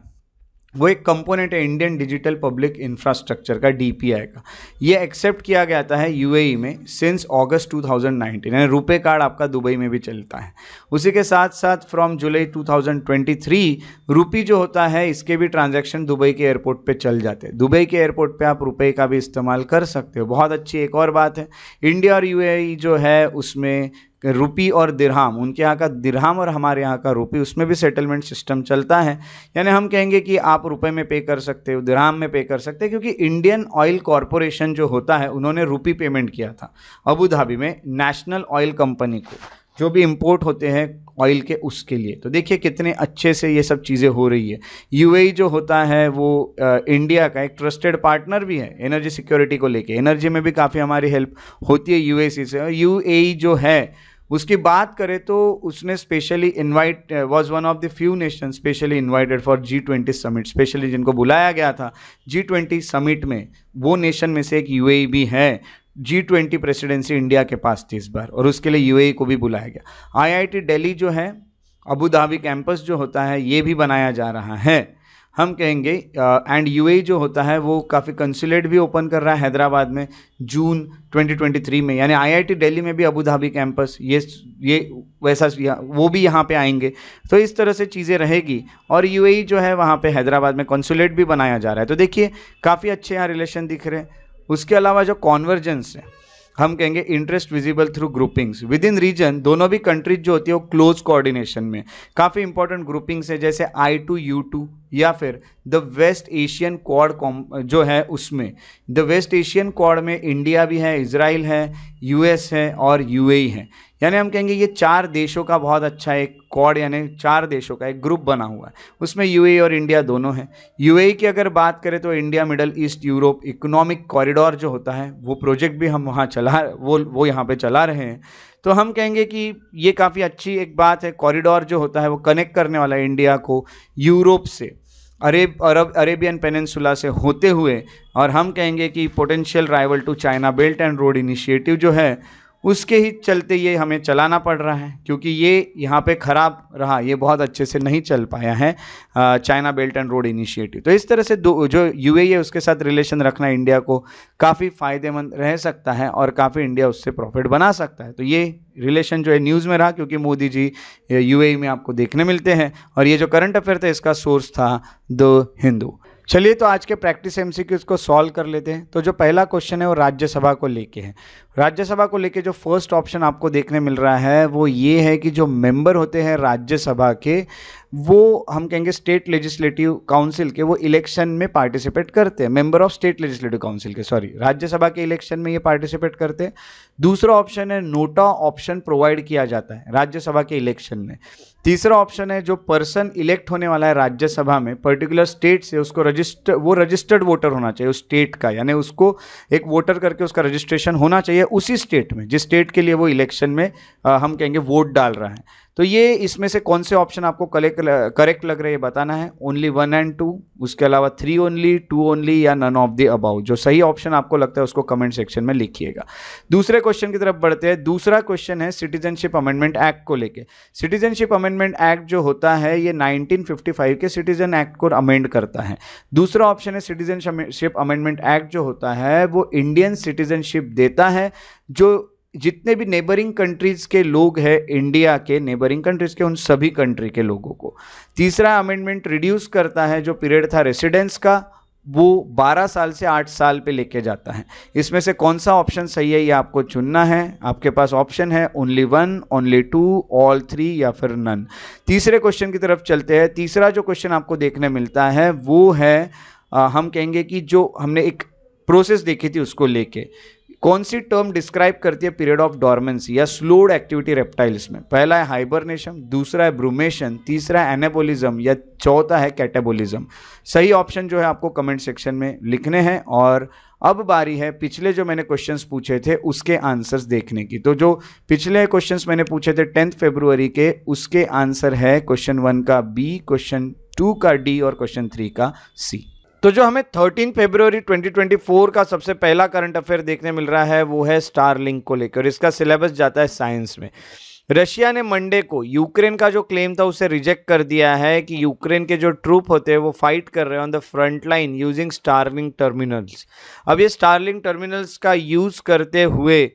वो एक कंपोनेंट है इंडियन डिजिटल पब्लिक इंफ्रास्ट्रक्चर का, DPI का। ये एक्सेप्ट किया गया था UAE में सिंस अगस्त 2019, यानी रुपे कार्ड आपका दुबई में भी चलता है। उसी के साथ साथ फ्रॉम जुलाई 2023 रुपी जो होता है इसके भी ट्रांजैक्शन दुबई के एयरपोर्ट पे चल जाते हैं। दुबई के एयरपोर्ट पे आप रुपए का भी इस्तेमाल कर सकते हो। बहुत अच्छी एक और बात है, इंडिया और UAE जो है उसमें रुपी और दिरहाम, उनके यहाँ का दिरहाम और हमारे यहाँ का रुपी, उसमें भी सेटलमेंट सिस्टम चलता है। यानी हम कहेंगे कि आप रुपए में पे कर सकते हो, दिरहाम में पे कर सकते हैं, क्योंकि इंडियन ऑयल कॉरपोरेशन जो होता है उन्होंने रुपी पेमेंट किया था अबू धाबी में नेशनल ऑयल कंपनी को, जो भी इंपोर्ट होते हैं ऑयल के उसके लिए। तो देखिए कितने अच्छे से ये सब चीज़ें हो रही है। UAE जो होता है वो इंडिया का एक ट्रस्टेड पार्टनर भी है एनर्जी सिक्योरिटी को लेके। एनर्जी में भी काफ़ी हमारी हेल्प होती है UAE से। और UAE जो है उसकी बात करें तो उसने specially invite was one of the few nation specially invited for G20 summit, specially जिनको बुलाया गया था G20 समिट में, वो नेशन में से एक UAE भी है। G20 प्रेसिडेंसी इंडिया के पास थी इस बार, और उसके लिए UAE को भी बुलाया गया। IIT दिल्ली जो है अबू धाबी कैंपस जो होता है ये भी बनाया जा रहा है। हम कहेंगे एंड यूएई जो होता है वो काफ़ी कंसुलेट भी ओपन कर रहा है हैदराबाद में जून 2023 में, यानी आईआईटी दिल्ली में भी अबू धाबी कैंपस ये वैसा वो भी यहाँ पे आएंगे। तो इस तरह से चीज़ें रहेगी और यूएई जो है वहाँ पे हैदराबाद में कंसुलेट भी बनाया जा रहा है। तो देखिए काफ़ी अच्छे यहाँ रिलेशन दिख रहे हैं। उसके अलावा जो कॉन्वर्जेंस है, हम कहेंगे interest visible through groupings within region, दोनों भी कंट्रीज जो होती है वो क्लोज कोऑर्डिनेशन में काफ़ी इंपॉर्टेंट ग्रुपिंग्स है, जैसे I2U2 या फिर द वेस्ट एशियन क्वाड जो है उसमें द वेस्ट एशियन क्वाड में इंडिया भी है, इजराइल है, यूएस है और यूएई है। यानी हम कहेंगे ये 4 देशों का बहुत अच्छा एक क्वाड यानी 4 देशों का एक ग्रुप बना हुआ है, उसमें यूएई और इंडिया दोनों हैं। यूएई की अगर बात करें तो India middle east Europe economic corridor जो होता है वो प्रोजेक्ट भी हम वहाँ वो यहाँ पे चला रहे हैं। तो हम कहेंगे कि ये काफ़ी अच्छी एक बात है। कॉरिडोर जो होता है वो कनेक्ट करने वाला है इंडिया को यूरोप से, अरेबियन पेनिनसुला से होते हुए, और हम कहेंगे कि potential rival to China belt and road initiative जो है उसके ही चलते ये हमें चलाना पड़ रहा है, क्योंकि ये यहाँ पे ख़राब रहा, ये बहुत अच्छे से नहीं चल पाया है China belt and road initiative. तो इस तरह से जो यूएई है उसके साथ रिलेशन रखना इंडिया को काफ़ी फ़ायदेमंद रह सकता है और काफ़ी इंडिया उससे प्रॉफिट बना सकता है। तो ये रिलेशन जो है न्यूज़ में रहा, क्योंकि मोदी जी यूएई में आपको देखने मिलते हैं, और ये जो करंट अफेयर था इसका सोर्स था द हिंदू। चलिए तो आज के प्रैक्टिस एमसीक्यूज़ को सॉल्व कर लेते हैं। तो जो पहला क्वेश्चन है वो राज्यसभा को लेके है। राज्यसभा को लेके जो फर्स्ट ऑप्शन आपको देखने मिल रहा है वो ये है कि जो मेंबर होते हैं राज्यसभा के वो हम कहेंगे स्टेट लेजिस्लेटिव काउंसिल के वो इलेक्शन में पार्टिसिपेट करते हैं। Member of state legislative council के राज्यसभा के इलेक्शन में ये पार्टिसिपेट करते हैं। दूसरा ऑप्शन है नोटा ऑप्शन प्रोवाइड किया जाता है राज्यसभा के इलेक्शन में। तीसरा ऑप्शन है जो पर्सन इलेक्ट होने वाला है राज्यसभा में पर्टिकुलर स्टेट से उसको रजिस्टर्ड वोटर होना चाहिए उस स्टेट का, यानी उसको एक वोटर करके उसका रजिस्ट्रेशन होना चाहिए उसी स्टेट में जिस स्टेट के लिए वो इलेक्शन में हम कहेंगे वोट डाल रहा है। तो ये इसमें से कौन से ऑप्शन आपको करेक्ट लग रहे हैं बताना है। ओनली 1 and 2, उसके अलावा 3 ओनली, 2 ओनली या नन ऑफ द अबाउ। जो सही ऑप्शन आपको लगता है उसको कमेंट सेक्शन में लिखिएगा। दूसरे क्वेश्चन की तरफ बढ़ते हैं। दूसरा क्वेश्चन है सिटीजनशिप अमेंडमेंट एक्ट को लेके। सिटीजनशिप अमेंडमेंट एक्ट जो होता है ये 1955 के सिटीजन एक्ट को अमेंड करता है। दूसरा ऑप्शन है सिटीजनशिप अमेंडमेंट एक्ट जो होता है वो इंडियन सिटीजनशिप देता है जो जितने भी नेबरिंग कंट्रीज के लोग हैं, इंडिया के नेबरिंग कंट्रीज के उन सभी कंट्री के लोगों को। तीसरा अमेंडमेंट रिड्यूस करता है जो पीरियड था रेसिडेंस का वो 12 साल से 8 साल पे लेके जाता है। इसमें से कौन सा ऑप्शन सही है ये आपको चुनना है। आपके पास ऑप्शन है ओनली 1, ओनली 2, ऑल 3 या फिर नन। तीसरे क्वेश्चन की तरफ चलते हैं। तीसरा जो क्वेश्चन आपको देखने मिलता है वो है हम कहेंगे कि जो हमने एक प्रोसेस देखी थी उसको लेके कौन सी टर्म डिस्क्राइब करती है पीरियड ऑफ डॉर्मेंसी या स्लोड एक्टिविटी रेप्टाइल्स में। पहला है हाइबरनेशन, दूसरा है ब्रूमेशन, तीसरा है एनाबोलिज्म या चौथा है कैटाबोलिज्म। सही ऑप्शन जो है आपको कमेंट सेक्शन में लिखने हैं। और अब बारी है पिछले जो मैंने क्वेश्चंस पूछे थे उसके आंसर्स देखने की। तो जो पिछले क्वेश्चंस मैंने पूछे थे 10 फरवरी के उसके आंसर है क्वेश्चन 1 का बी, क्वेश्चन 2 का डी और क्वेश्चन 3 का सी। तो जो हमें 13 फरवरी 2024 का सबसे पहला करंट अफेयर देखने मिल रहा है वो है स्टारलिंक को लेकर। इसका सिलेबस जाता है साइंस में। रशिया ने मंडे को यूक्रेन का जो क्लेम था उसे रिजेक्ट कर दिया है कि यूक्रेन के जो ट्रूप होते हैं वो फाइट कर रहे हैं on the front line using Starlink terminals. अब ये स्टारलिंक टर्मिनल्स का यूज़ करते हुए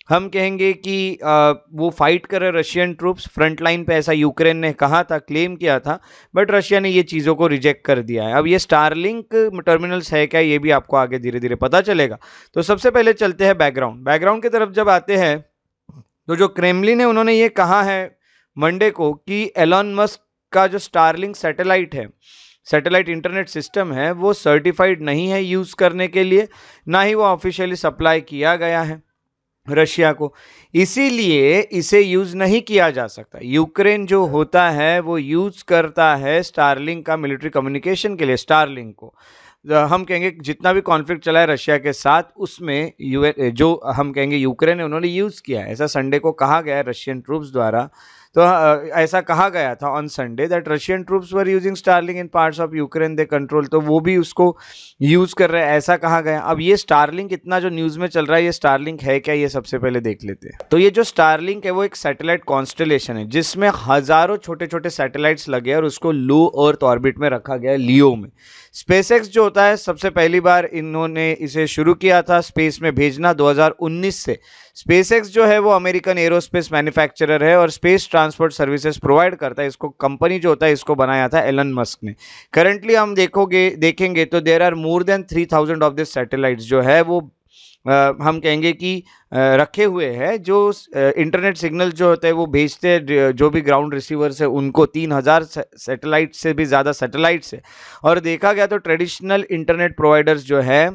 हम कहेंगे कि वो फाइट कर रहे रशियन ट्रूप्स फ्रंट लाइन पे, ऐसा यूक्रेन ने कहा था, क्लेम किया था, बट रशिया ने ये चीज़ों को रिजेक्ट कर दिया है। अब ये स्टारलिंक टर्मिनल्स है क्या ये भी आपको आगे धीरे धीरे पता चलेगा। तो सबसे पहले चलते हैं बैकग्राउंड की तरफ जब आते हैं तो जो क्रेमलिन है उन्होंने ये कहा है मंडे को कि एलन मस्क का जो स्टारलिंक सैटेलाइट इंटरनेट सिस्टम है वो सर्टिफाइड नहीं है यूज़ करने के लिए, ना ही वो ऑफिशियली सप्लाई किया गया है रशिया को, इसीलिए इसे यूज़ नहीं किया जा सकता। यूक्रेन जो होता है वो यूज़ करता है स्टारलिंक का मिलिट्री कम्युनिकेशन के लिए। स्टारलिंक को हम कहेंगे जितना भी कॉन्फ्लिक्ट चला है रशिया के साथ उसमें जो हम कहेंगे यूक्रेन ने उन्होंने यूज़ किया है, ऐसा संडे को कहा गया है रशियन ट्रूप्स द्वारा। तो ऐसा कहा गया था on Sunday that Russian troops were using Starlink in parts of Ukraine they control, तो वो भी उसको यूज कर रहे हैं ऐसा कहा गया। अब ये स्टारलिंक इतना जो न्यूज में चल रहा है, ये स्टारलिंक है क्या, ये सबसे पहले देख लेते हैं। तो ये जो स्टारलिंक है वो एक सैटेलाइट कॉन्स्टलेशन है जिसमें हजारों छोटे छोटे सैटेलाइट्स लगे और उसको लो अर्थ ऑर्बिट में रखा गया है, लियो में। स्पेसएक्स जो होता है, सबसे पहली बार इन्होंने इसे शुरू किया था स्पेस में भेजना 2019 से। स्पेसएक्स जो है वो अमेरिकन एरोस्पेस मैन्युफैक्चरर है और स्पेस ट्रांसपोर्ट सर्विसेज प्रोवाइड करता है। इसको कंपनी जो होता है, इसको बनाया था एलन मस्क ने। करंटली हम देखेंगे तो there are more than 3000 of this satellites जो है वो हम कहेंगे कि रखे हुए हैं, जो इंटरनेट सिग्नल जो होते हैं वो भेजते हैं, जो भी ग्राउंड रिसीवर्स है उनको 3000 सैटेलाइट से भी ज़्यादा सैटेलाइट्स है। और देखा गया तो ट्रेडिशनल इंटरनेट प्रोवाइडर्स जो है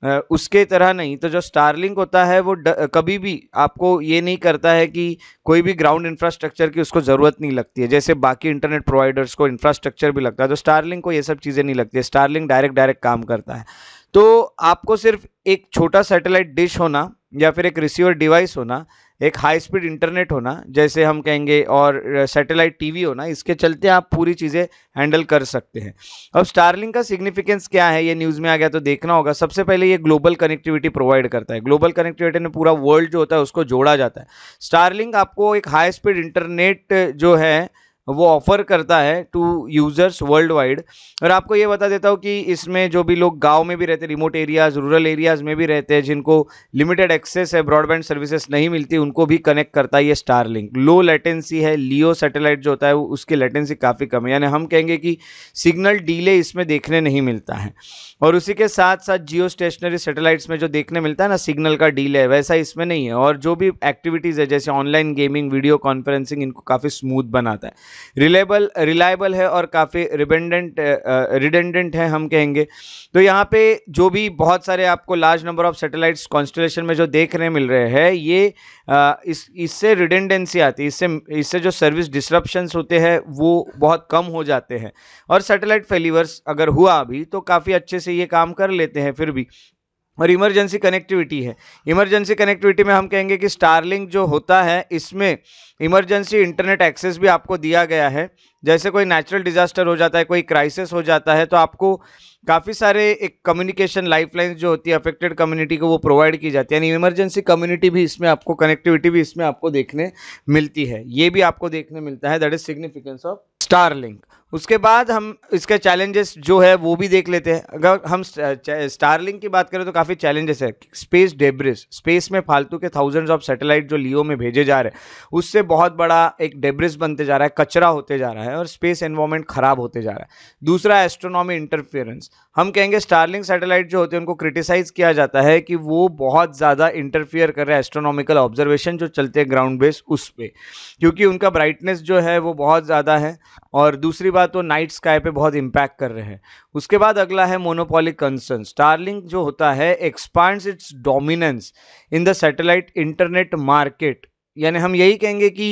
उसके तरह नहीं, तो जो स्टारलिंक होता है वो कभी भी आपको ये नहीं करता है कि कोई भी ग्राउंड इंफ्रास्ट्रक्चर की उसको ज़रूरत नहीं लगती है, जैसे बाकी इंटरनेट प्रोवाइडर्स को इंफ्रास्ट्रक्चर भी लगता है, तो स्टारलिंक को ये सब चीज़ें नहीं लगती है। स्टारलिंक डायरेक्ट काम करता है। तो आपको सिर्फ एक छोटा सैटेलाइट डिश होना या फिर एक रिसीवर डिवाइस होना, एक हाई स्पीड इंटरनेट होना जैसे हम कहेंगे, और सैटेलाइट टीवी होना, इसके चलते आप पूरी चीज़ें हैंडल कर सकते हैं। अब स्टारलिंक का सिग्निफिकेंस क्या है, ये न्यूज़ में आ गया तो देखना होगा। सबसे पहले ये ग्लोबल कनेक्टिविटी प्रोवाइड करता है। ग्लोबल कनेक्टिविटी में पूरा वर्ल्ड जो होता है उसको जोड़ा जाता है। स्टारलिंक आपको एक हाई स्पीड इंटरनेट जो है वो ऑफर करता है टू यूजर्स वर्ल्ड वाइड। और आपको ये बता देता हूँ कि इसमें जो भी लोग गांव में भी रहते हैं, रिमोट एरियाज, रूरल एरियाज में भी रहते हैं, जिनको लिमिटेड एक्सेस है, ब्रॉडबैंड सर्विसेज नहीं मिलती, उनको भी कनेक्ट करता है ये स्टारलिंक। लो लेटेंसी है, लियो सैटेलाइट जो होता है उसकी लेटेंसी काफ़ी कम है, यानी हम कहेंगे कि सिग्नल डीले इसमें देखने नहीं मिलता है। और उसी के साथ साथ जियो स्टेशनरी सैटेलाइट्स में जो देखने मिलता है ना सिग्नल का डीले, वैसा इसमें नहीं है। और जो भी एक्टिविटीज़ है जैसे ऑनलाइन गेमिंग, वीडियो कॉन्फ्रेंसिंग, इनको काफ़ी स्मूथ बनाता है। रिलायबल है और काफ़ी रिडेंडेंट है हम कहेंगे। तो यहाँ पे जो भी बहुत सारे आपको large number of satellites constellation में जो देखने मिल रहे हैं, ये इससे रिडेंडेंसी आती है, इससे जो सर्विस डिसरप्शंस होते हैं वो बहुत कम हो जाते हैं। और सैटेलाइट फेलिवर्स अगर हुआ भी तो काफ़ी अच्छे से ये काम कर लेते हैं फिर भी। और इमरजेंसी कनेक्टिविटी है। इमरजेंसी कनेक्टिविटी में हम कहेंगे कि स्टारलिंक जो होता है इसमें इमरजेंसी इंटरनेट एक्सेस भी आपको दिया गया है। जैसे कोई नेचुरल डिजास्टर हो जाता है, कोई क्राइसिस हो जाता है, तो आपको काफ़ी सारे एक कम्युनिकेशन लाइफलाइंस जो होती है अफेक्टेड कम्युनिटी को वो प्रोवाइड की जाती है, यानी इमरजेंसी कम्युनिटी भी इसमें आपको, कनेक्टिविटी भी इसमें आपको देखने मिलती है। ये भी आपको देखने मिलता है, that is significance of Starlink. उसके बाद हम इसके चैलेंजेस जो है वो भी देख लेते हैं। अगर हम स्टारलिंक की बात करें तो काफ़ी चैलेंजेस है। स्पेस डेब्रिस, स्पेस में फालतू के थाउजेंड्स ऑफ सैटेलाइट जो लियो में भेजे जा रहे हैं उससे बहुत बड़ा एक डेब्रिस बनते जा रहा है, कचरा होते जा रहा है और स्पेस एनवायरनमेंट खराब होते जा रहा है। दूसरा, एस्ट्रोनॉमी इंटरफेरेंस। हम कहेंगे स्टारलिंक सैटेलाइट जो होते हैं उनको क्रिटिसाइज किया जाता है कि वो बहुत ज़्यादा इंटरफियर कर रहे हैं एस्ट्रोनॉमिकल ऑब्जर्वेशन जो चलते हैं ग्राउंड बेस उस पर, क्योंकि उनका ब्राइटनेस जो है वो बहुत ज़्यादा है। और दूसरी बात, तो नाइट स्काई पे बहुत इम्पैक्ट कर रहे हैं। उसके बाद अगला है मोनोपोलिक कंसर्न। स्टारलिंक जो होता है expands it's dominance in the satellite internet market, यानी हम यही कहेंगे कि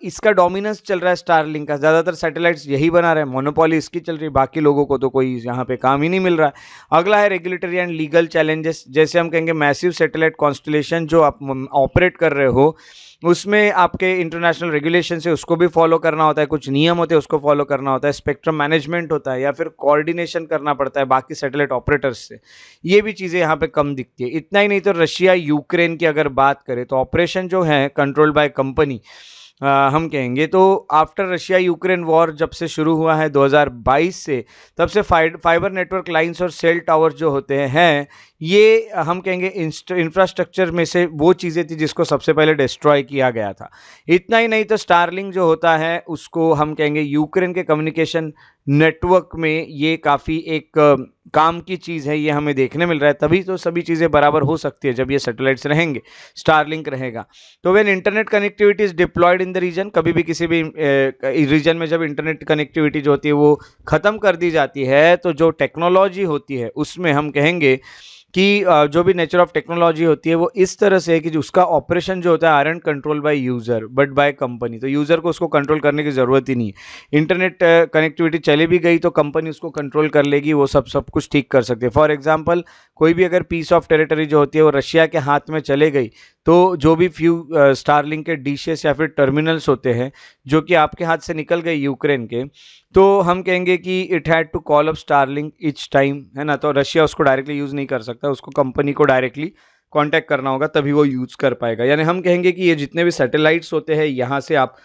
इसका डोमिनेंस चल रहा है स्टारलिंक का, ज़्यादातर सैटेलाइट्स यही बना रहे हैं, मोनोपोली इसकी चल रही है, बाकी लोगों को तो कोई यहाँ पे काम ही नहीं मिल रहा है। अगला है रेगुलेटरी एंड लीगल चैलेंजेस। जैसे हम कहेंगे मैसिव सैटेलाइट कॉन्स्टलेशन जो आप ऑपरेट कर रहे हो उसमें आपके इंटरनेशनल रेगुलेशन है उसको भी फॉलो करना होता है, कुछ नियम होते हैं उसको फॉलो करना होता है, स्पेक्ट्रम मैनेजमेंट होता है, या फिर कोऑर्डिनेशन करना पड़ता है बाकी सैटेलाइट ऑपरेटर्स से। ये भी चीज़ें यहाँ पे कम दिखती है। इतना ही नहीं तो रशिया यूक्रेन की अगर बात करें तो ऑपरेशन जो है कंट्रोल्ड बाय कंपनी हम कहेंगे, तो आफ्टर रशिया यूक्रेन वॉर जब से शुरू हुआ है 2022 से, तब से फाइबर नेटवर्क लाइंस और सेल टावर्स जो होते हैं ये हम कहेंगे इंफ्रास्ट्रक्चर में से वो चीज़ें थी जिसको सबसे पहले डिस्ट्रॉय किया गया था। इतना ही नहीं तो स्टारलिंक जो होता है उसको हम कहेंगे यूक्रेन के कम्युनिकेशन नेटवर्क में ये काफ़ी एक काम की चीज़ है, ये हमें देखने मिल रहा है। तभी तो सभी चीज़ें बराबर हो सकती है जब ये सैटेलाइट्स रहेंगे, स्टारलिंक रहेगा। तो when internet connectivity is deployed in the region, कभी भी किसी भी रीजन में जब इंटरनेट कनेक्टिविटी जो होती है वो ख़त्म कर दी जाती है, तो जो टेक्नोलॉजी होती है उसमें हम कहेंगे कि जो भी नेचर ऑफ टेक्नोलॉजी होती है वो इस तरह से है कि जो उसका ऑपरेशन जो होता है are and control by user but by company. तो यूज़र को उसको कंट्रोल करने की ज़रूरत ही नहीं है। इंटरनेट कनेक्टिविटी चली भी गई तो कंपनी उसको कंट्रोल कर लेगी, वो सब कुछ ठीक कर सकती है। फॉर एग्जांपल कोई भी अगर पीस ऑफ टेरिटरी जो होती है वो रशिया के हाथ में चले गई तो जो भी फ्यू स्टारलिंक के डिशेस या फिर टर्मिनल्स होते हैं जो कि आपके हाथ से निकल गए यूक्रेन के, तो हम कहेंगे कि it had to call up Starlink each time, है ना। तो रशिया उसको डायरेक्टली यूज़ नहीं कर सकता, उसको कंपनी को डायरेक्टली कांटेक्ट करना होगा तभी वो यूज़ कर पाएगा। यानी हम कहेंगे कि ये जितने भी सैटेलाइट्स होते हैं यहाँ से आप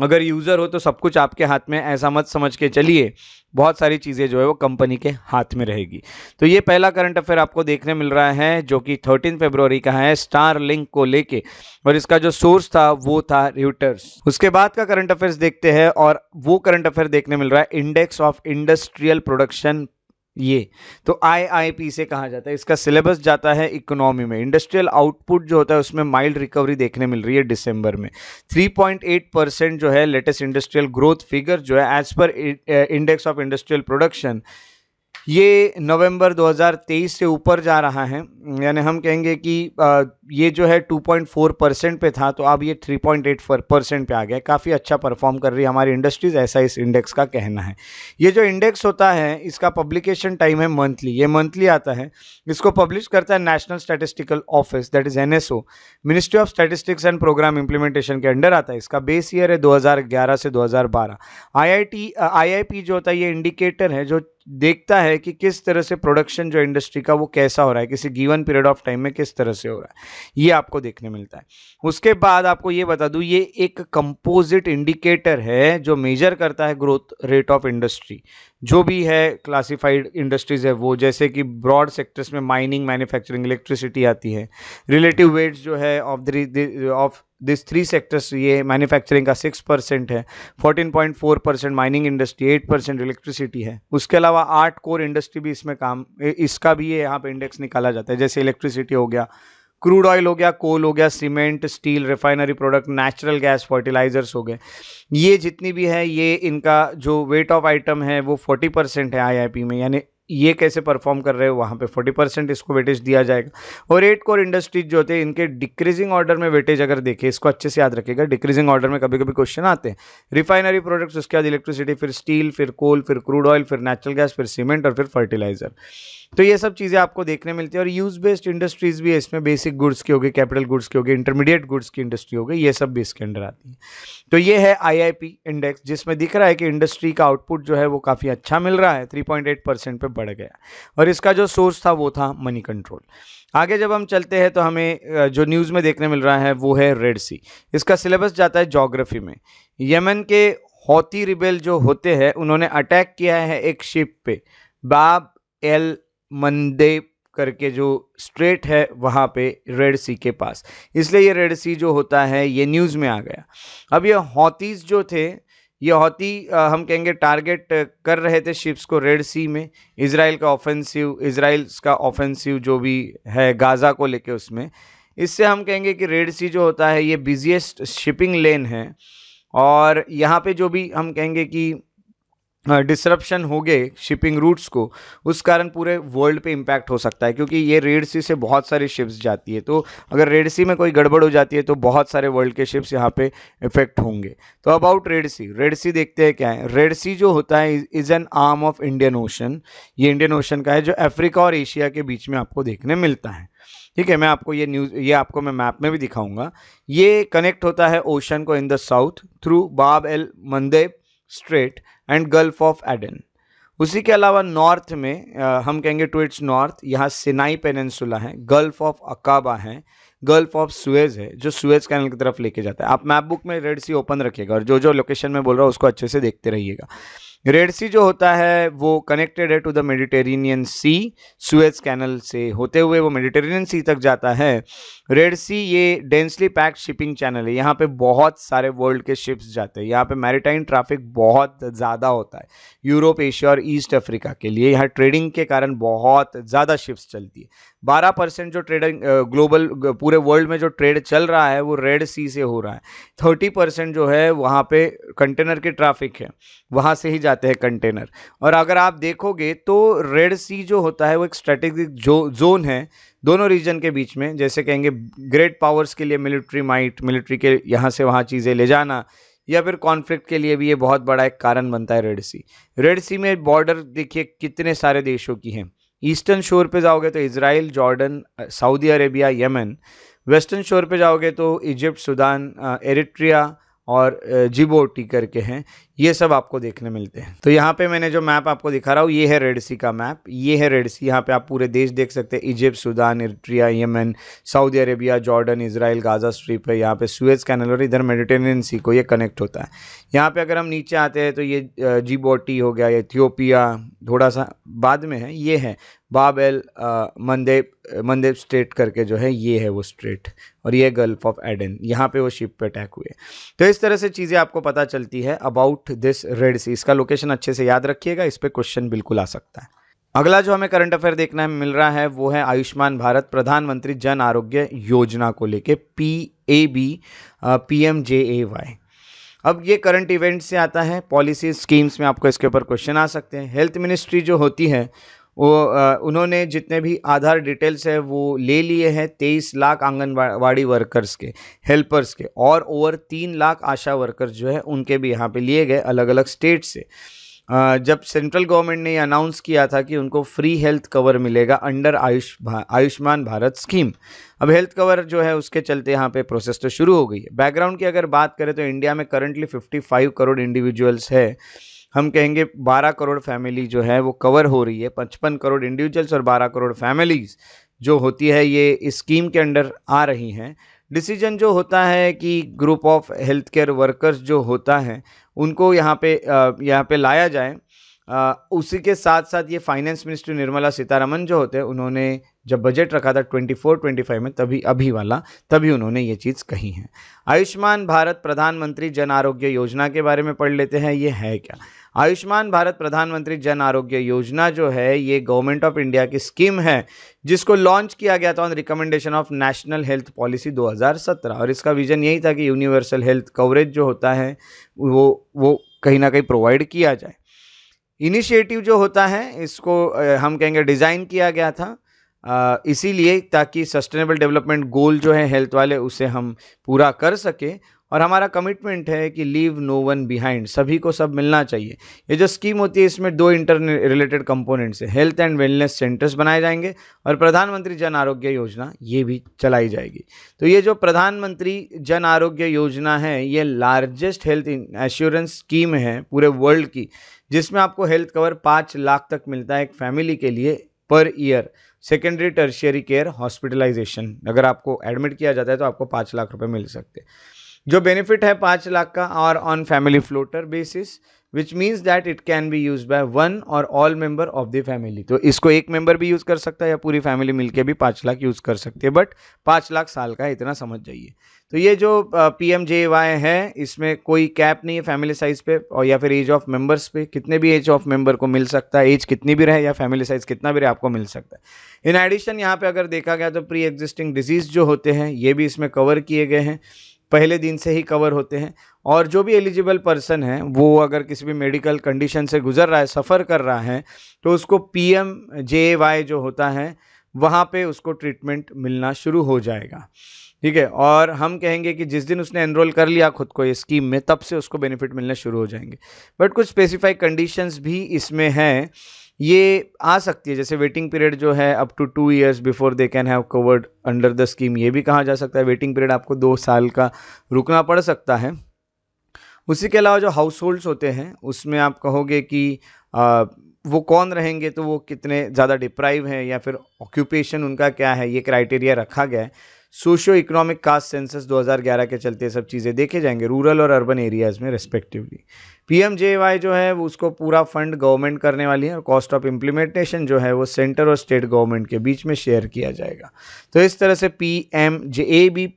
अगर यूज़र हो तो सब कुछ आपके हाथ में, ऐसा मत समझ के चलिए। बहुत सारी चीज़ें जो है वो कंपनी के हाथ में रहेगी। तो ये पहला करंट अफेयर आपको देखने मिल रहा है जो कि 13 फरवरी का है स्टार लिंक को लेके, और इसका जो सोर्स था वो था रियूटर्स। उसके बाद का करंट अफेयर्स देखते हैं, और वो करंट अफेयर देखने मिल रहा है इंडेक्स ऑफ इंडस्ट्रियल प्रोडक्शन। ये तो आईआईपी से कहा जाता है, इसका सिलेबस जाता है इकोनॉमी में। इंडस्ट्रियल आउटपुट जो होता है उसमें माइल्ड रिकवरी देखने मिल रही है दिसंबर में। 3.8% जो है लेटेस्ट इंडस्ट्रियल ग्रोथ फिगर जो है as per index of industrial production, ये नवंबर 2023 से ऊपर जा रहा है। यानी हम कहेंगे कि ये जो है 2.4% पे था तो अब ये 3.8% पे आ गया। काफ़ी अच्छा परफॉर्म कर रही है हमारी इंडस्ट्रीज, ऐसा इस इंडेक्स का कहना है। ये जो इंडेक्स होता है इसका पब्लिकेशन टाइम है मंथली, ये मंथली आता है। इसको पब्लिश करता है national statistical office, that is NSO, ministry of statistics and programme implementation के अंडर आता है। इसका बेस ईयर है 2011 से 2012। आईआईपी जो होता है ये इंडिकेटर है जो देखता है कि किस तरह से प्रोडक्शन जो इंडस्ट्री का वो कैसा हो रहा है, किसी गिवन पीरियड ऑफ टाइम में किस तरह से हो रहा है, ये आपको देखने मिलता है। उसके बाद आपको ये बता दूं ये एक कंपोजिट इंडिकेटर है जो मेजर करता है ग्रोथ रेट ऑफ इंडस्ट्री। जो भी है क्लासिफाइड इंडस्ट्रीज है वो, जैसे कि ब्रॉड सेक्टर्स में माइनिंग, मैन्युफैक्चरिंग, इलेक्ट्रिसिटी आती है। रिलेटिव वेट्स जो है ऑफ दिस थ्री सेक्टर्स, ये मैन्युफैक्चरिंग का 6% है, 14.4% माइनिंग इंडस्ट्री, 8% इलेक्ट्रिसिटी है। उसके अलावा 8 कोर इंडस्ट्री भी इसमें काम, इसका भी ये यहाँ पे इंडेक्स निकाला जाता है। जैसे इलेक्ट्रिसिटी हो गया, क्रूड ऑयल हो गया, कोल हो गया, cement, steel, refinery product, natural gas, fertilisers हो गए। ये जितनी भी है ये इनका जो वेट ऑफ आइटम है वो 40% है आईआईपी में। यानी ये कैसे परफॉर्म कर रहे हो वहाँ पे 40% इसको वेटेज दिया जाएगा। और 8 कोर इंडस्ट्रीज जो होते हैं इनके डिक्रीजिंग ऑर्डर में वेटेज अगर देखें, इसको अच्छे से याद रखिएगा, डिक्रीजिंग ऑर्डर में कभी कभी क्वेश्चन आते हैं। रिफाइनरी प्रोडक्ट्स, उसके बाद इलेक्ट्रिसिटी, फिर स्टील, फिर कोल, फिर क्रूड ऑयल, फिर नेचुरल गैस, फिर सीमेंट और फिर फर्टिलाइजर। तो ये सब चीज़ें आपको देखने मिलती है। और यूज बेस्ड इंडस्ट्रीज भी है इसमें, बेसिक गुड्स की होगी, कैपिटल गुड्स की होगी, इंटरमीडिएट गुड्स की इंडस्ट्री हो गई, ये सब भी इसके अंडर आती है। तो ये है आईआईपी इंडेक्स जिसमें दिख रहा है कि इंडस्ट्री का आउटपुट जो है वो काफ़ी अच्छा मिल रहा है, 3.8% पे बढ़ गया। और इसका जो सोर्स था वो था मनी कंट्रोल। आगे जब हम चलते हैं तो हमें जो न्यूज़ में देखने मिल रहा है वो है रेड सी। इसका सिलेबस जाता है ज्योग्राफी में। यमन के हौती रिबेल जो होते हैं उन्होंने अटैक किया है एक शिप पे, बाब एल मंदेब करके जो स्ट्रेट है वहाँ पे रेड सी के पास, इसलिए ये रेड सी जो होता है ये न्यूज़ में आ गया। अब ये हौतीस जो थे, ये हौती हम कहेंगे टारगेट कर रहे थे शिप्स को रेड सी में। इजराइल का ऑफेंसिव जो भी है गाज़ा को लेके उसमें, इससे हम कहेंगे कि रेड सी जो होता है ये बिजिएस्ट शिपिंग लेन है। और यहाँ पे जो भी हम कहेंगे कि डिसरप्शन हो गए शिपिंग रूट्स को, उस कारण पूरे वर्ल्ड पे इम्पैक्ट हो सकता है, क्योंकि ये रेड सी से बहुत सारी शिप्स जाती है। तो अगर रेड सी में कोई गड़बड़ हो जाती है तो बहुत सारे वर्ल्ड के शिप्स यहाँ पे इफेक्ट होंगे। तो अबाउट रेड सी देखते हैं क्या है। रेड सी जो होता है is an arm of Indian ocean. ये इंडियन ओशन का है जो अफ्रीका और एशिया के बीच में आपको देखने मिलता है। ठीक है, मैं आपको ये आपको मैं मैप में भी दिखाऊंगा। ये कनेक्ट होता है ओशन को in the south through Bab el Mandeb strait and Gulf of Aden. उसी के अलावा नॉर्थ में हम कहेंगे टू इट्स नॉर्थ यहाँ सिनाई पेनिनसुला है, गल्फ ऑफ अकाबा है, गल्फ ऑफ सुएज है जो सुएज कैनल की तरफ लेके जाता है। आप मैप बुक में रेड सी ओपन रखिएगा और जो जो लोकेशन में बोल रहा हूँ उसको अच्छे से देखते रहिएगा। रेड सी जो होता है वो कनेक्टेड है to the Mediterranean sea, Suez canal से होते हुए वो मेडिटेरेनियन सी तक जाता है। रेड सी ये डेंसली पैक्ड शिपिंग चैनल है, यहाँ पे बहुत सारे वर्ल्ड के शिप्स जाते हैं। यहाँ पे मैरीटाइम ट्रैफिक बहुत ज़्यादा होता है यूरोप, एशिया और ईस्ट अफ्रीका के लिए। यहाँ ट्रेडिंग के कारण बहुत ज़्यादा शिप्स चलती है। 12% जो ट्रेडिंग ग्लोबल पूरे वर्ल्ड में जो ट्रेड चल रहा है वो रेड सी से हो रहा है। 30% जो है वहाँ पे कंटेनर की ट्रैफिक है, वहाँ से ही जाते हैं कंटेनर। और अगर आप देखोगे तो रेड सी जो होता है वो एक स्ट्रेटेजिक जोन है दोनों रीजन के बीच में। जैसे कहेंगे ग्रेट पावर्स के लिए मिलिट्री माइट, मिलिट्री के यहाँ से वहाँ चीज़ें ले जाना, या फिर कॉन्फ्लिक्ट के लिए भी ये बहुत बड़ा एक कारण बनता है रेड सी। रेड सी में बॉर्डर देखिए कितने सारे देशों की हैं। ईस्टर्न शोर पे जाओगे तो Israel, Jordan, Saudi Arabia, Yemen. Western शोर पे जाओगे तो इजिप्ट, सूडान, एरिट्रिया और जिबोटी करके हैं। ये सब आपको देखने मिलते हैं। तो यहाँ पे मैंने जो मैप आपको दिखा रहा हूँ ये है रेड सी का मैप। ये है रेड सी, यहाँ पे आप पूरे देश देख सकते हैं, Egypt, Sudan, Eritrea, Yemen, Saudi Arabia, Jordan, Israel, Gaza strip है, यहाँ पे सुएज कैनल और इधर मेडिटेरेनियन सी को ये कनेक्ट होता है। यहाँ पे अगर हम नीचे आते हैं तो ये जिबोटी हो गया, इथियोपिया थोड़ा सा बाद में है, ये है बाब एल मंदेब स्ट्रेट करके जो है, ये है वो स्ट्रेट, और ये गल्फ ऑफ एडन, यहाँ पे वो शिप पे अटैक हुए। तो इस तरह से चीज़ें आपको पता चलती है अबाउट दिस रेड सी। इसका लोकेशन अच्छे से याद रखिएगा, इस पे क्वेश्चन बिल्कुल आ सकता है। अगला जो हमें करंट अफेयर देखना मिल रहा है वो है आयुष्मान भारत प्रधानमंत्री जन आरोग्य योजना को लेके, PAB PMJAY। अब ये करंट इवेंट से आता है, पॉलिसी स्कीम्स में आपको इसके ऊपर क्वेश्चन आ सकते हैं। हेल्थ मिनिस्ट्री जो होती है वो उन्होंने जितने भी आधार डिटेल्स है वो ले लिए हैं 23 लाख आंगनवाड़ी वर्कर्स के, हेल्पर्स के, और ओवर 3 लाख आशा वर्कर्स जो है उनके भी यहाँ पे लिए गए अलग अलग स्टेट से। जब सेंट्रल गवर्नमेंट ने अनाउंस किया था कि उनको फ्री हेल्थ कवर मिलेगा अंडर आयुष्मान भारत स्कीम। अब हेल्थ कवर जो है उसके चलते यहाँ पे प्रोसेस तो शुरू हो गई है। बैकग्राउंड की अगर बात करें तो इंडिया में करंटली 55 करोड़ इंडिविजुअल्स है। हम कहेंगे 12 करोड़ फैमिली जो है वो कवर हो रही है। 55 करोड़ इंडिविजुअल्स और 12 करोड़ फैमिलीज जो होती है ये इस स्कीम के अंडर आ रही हैं। डिसीजन जो होता है कि group of health care workers जो होता है उनको यहाँ पे लाया जाए। उसी के साथ साथ ये फाइनेंस मिनिस्टर निर्मला सीतारमन जो होते हैं उन्होंने जब बजट रखा था 24-25 में, तभी उन्होंने ये चीज़ कही है। आयुष्मान भारत प्रधानमंत्री जन आरोग्य योजना के बारे में पढ़ लेते हैं, ये है क्या। आयुष्मान भारत प्रधानमंत्री जन आरोग्य योजना जो है ये गवर्नमेंट ऑफ इंडिया की स्कीम है जिसको लॉन्च किया गया था on recommendation of national health policy 2017। और इसका विजन यही था कि यूनिवर्सल हेल्थ कवरेज जो होता है वो कहीं ना कहीं प्रोवाइड किया जाए। इनिशिएटिव जो होता है इसको हम कहेंगे डिज़ाइन किया गया था इसीलिए ताकि सस्टेनेबल डेवलपमेंट गोल जो है हेल्थ वाले उसे हम पूरा कर सके। और हमारा कमिटमेंट है कि लीव नो वन बिहाइंड, सभी को सब मिलना चाहिए। ये जो स्कीम होती है इसमें 2 इंटर रिलेटेड कंपोनेंट्स है, हेल्थ एंड वेलनेस सेंटर्स बनाए जाएंगे और प्रधानमंत्री जन आरोग्य योजना ये भी चलाई जाएगी। तो ये जो प्रधानमंत्री जन आरोग्य योजना है ये लार्जेस्ट हेल्थ एश्योरेंस स्कीम है पूरे वर्ल्ड की, जिसमें आपको हेल्थ कवर 5 लाख तक मिलता है एक फैमिली के लिए per year. Secondary tertiary care hospitalisation अगर आपको एडमिट किया जाता है तो आपको 5 लाख रुपए मिल सकते हैं। जो बेनिफिट है 5 लाख का और on family floater basis, which means that it can be use by one or all member of the family. तो इसको एक मेंबर भी यूज़ कर सकता है या पूरी फैमिली मिलके भी 5 लाख यूज़ कर सकती है, बट 5 लाख साल का है, इतना समझ जाइए। तो ये जो PMJY है इसमें कोई कैप नहीं है फैमिली साइज पे और या फिर एज ऑफ मेंबर्स पे, कितने भी एज ऑफ मेंबर को मिल सकता है, एज कितनी भी रहे या फैमिली साइज कितना भी रहे आपको मिल सकता है। इन एडिशन यहाँ पे अगर देखा गया तो प्री एग्जिस्टिंग डिजीज जो होते हैं ये भी इसमें कवर किए गए हैं, पहले दिन से ही कवर होते हैं। और जो भी एलिजिबल पर्सन है वो अगर किसी भी मेडिकल कंडीशन से गुजर रहा है, सफ़र कर रहा है, तो उसको PMJY जो होता है वहाँ पे उसको ट्रीटमेंट मिलना शुरू हो जाएगा। ठीक है, और हम कहेंगे कि जिस दिन उसने एनरोल कर लिया खुद को ये स्कीम में तब से उसको बेनिफिट मिलना शुरू हो जाएंगे। बट कुछ स्पेसिफाइड कंडीशंस भी इसमें हैं, ये आ सकती है, जैसे वेटिंग पीरियड जो है up to 2 years before they can have covered under the scheme, ये भी कहा जा सकता है। वेटिंग पीरियड आपको 2 साल का रुकना पड़ सकता है। उसी के अलावा जो हाउस होल्ड्स होते हैं उसमें आप कहोगे कि वो कौन रहेंगे, तो वो कितने ज़्यादा डिप्राइव हैं या फिर ऑक्यूपेशन उनका क्या है, ये क्राइटेरिया रखा गया है। सोशियो इकोनॉमिक कास्ट सेंसस 2011 के चलते सब चीज़ें देखे जाएंगे रूरल और अर्बन एरियाज़ में रिस्पेक्टिवली। PMJY जो है वो उसको पूरा फंड गवर्नमेंट करने वाली है और कॉस्ट ऑफ इम्प्लीमेंटेशन जो है वो सेंटर और स्टेट गवर्नमेंट के बीच में शेयर किया जाएगा। तो इस तरह से PMJAY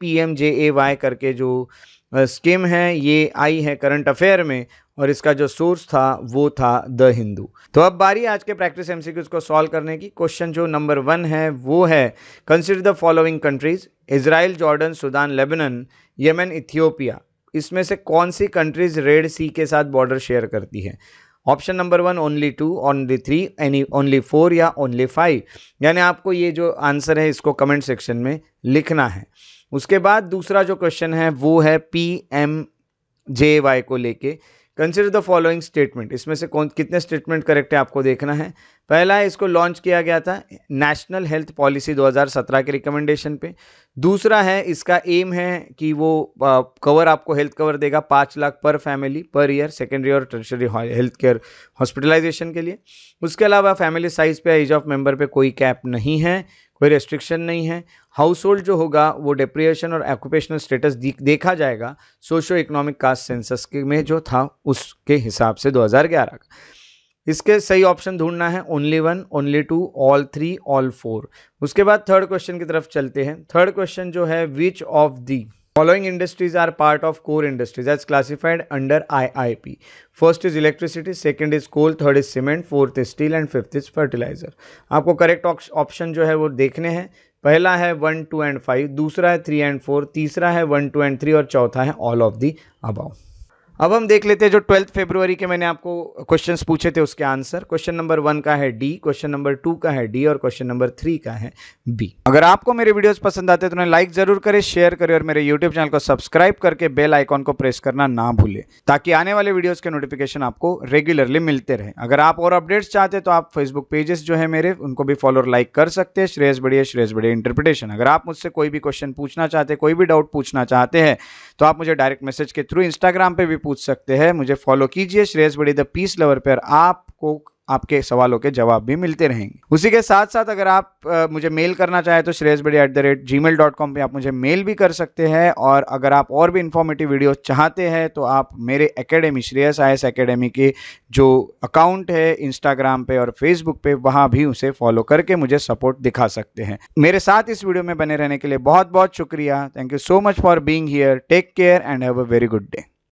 करके जो स्कीम है ये आई है करंट अफेयर में, और इसका जो सोर्स था वो था द हिंदू। तो अब बारी आज के प्रैक्टिस एमसीक्यूज को सॉल्व करने की। क्वेश्चन जो नंबर 1 है वो है, consider the following countries, Israel, Jordan, Sudan, Lebanon, Yemen, Ethiopia. इसमें से कौन सी कंट्रीज रेड सी के साथ बॉर्डर शेयर करती है? Option number 1 only 2, only 3, only 4 या ओनली 5। यानी आपको ये जो आंसर है इसको कमेंट सेक्शन में लिखना है। उसके बाद दूसरा जो क्वेश्चन है वो है PMJY को लेके, कंसिडर द फॉलोइंग स्टेटमेंट। इसमें से कितने स्टेटमेंट करेक्ट है आपको देखना है। पहला है, इसको लॉन्च किया गया था नेशनल हेल्थ पॉलिसी 2017 के रिकमेंडेशन पे। दूसरा है, इसका एम है कि वो कवर आपको हेल्थ कवर देगा 5 लाख पर फैमिली पर ईयर, सेकेंडरी और टर्शरी हेल्थ केयर हॉस्पिटलाइजेशन के लिए। उसके अलावा फैमिली साइज पे, एज ऑफ मेंबर पे कोई कैप नहीं है, कोई रेस्ट्रिक्शन नहीं है। हाउस होल्ड जो होगा वो डिप्रिएशन और ऑक्यूपेशनल स्टेटस देखा जाएगा सोशो इकोनॉमिक कास्ट सेंसस के में जो था उसके हिसाब से 2011 का। इसके सही ऑप्शन ढूंढना है, ओनली 1, ओनली 2, ऑल 3, ऑल 4। उसके बाद थर्ड क्वेश्चन की तरफ चलते हैं। थर्ड क्वेश्चन जो है, which of the following industries are part of core industries as classified under IIP? First is electricity, second is coal, third is cement, fourth is steel and fifth is fertilizer. आपको correct option जो है वो देखने हैं। पहला है 1, 2 and 5, दूसरा है 3 एंड 4, तीसरा है 1, 2 एंड 3 और चौथा है ऑल ऑफ दी अबव। अब हम देख लेते हैं जो 12 फरवरी के मैंने आपको क्वेश्चंस पूछे थे उसके आंसर। क्वेश्चन नंबर 1 का है डी, क्वेश्चन नंबर 2 का है डी और क्वेश्चन नंबर 3 का है बी। अगर आपको मेरे वीडियोस पसंद आते हैं तो उन्हें लाइक जरूर करें, शेयर करें और मेरे यूट्यूब चैनल को सब्सक्राइब करके बेल आइकॉन को प्रेस करना ना भूलें ताकि आने वाले वीडियोस के नोटिफिकेशन आपको रेगुलरली मिलते रहे। अगर आप और अपडेट्स चाहते हैं तो आप फेसबुक पेजेस जो है मेरे उनको भी फॉलो और लाइक कर सकते हैं, श्रेयस बढ़िया इंटरप्रिटेशन। अगर आप मुझसे कोई भी क्वेश्चन पूछना चाहते हैं, कोई भी डाउट पूछना चाहते हैं तो आप मुझे डायरेक्ट मैसेज के थ्रू इंस्टाग्राम पे भी पूछ सकते हैं। मुझे फॉलो कीजिए श्रेयस बढ़िया द पीस लवर पर, आपको आपके सवालों के जवाब भी मिलते रहेंगे। उसी के साथ साथ अगर आप मुझे मेल करना चाहे तो shreyasbadi@gmail.com पे आप मुझे मेल भी कर सकते हैं। और अगर आप और भी इंफॉर्मेटिव वीडियो चाहते हैं तो आप मेरे एकेडमी श्रेयस IAS एकेडमी के जो अकाउंट है इंस्टाग्राम पे और फेसबुक पे, वहां भी उसे फॉलो करके मुझे सपोर्ट दिखा सकते हैं। मेरे साथ इस वीडियो में बने रहने के लिए बहुत बहुत शुक्रिया। Thank you so much for being here. Take care and have a very good day.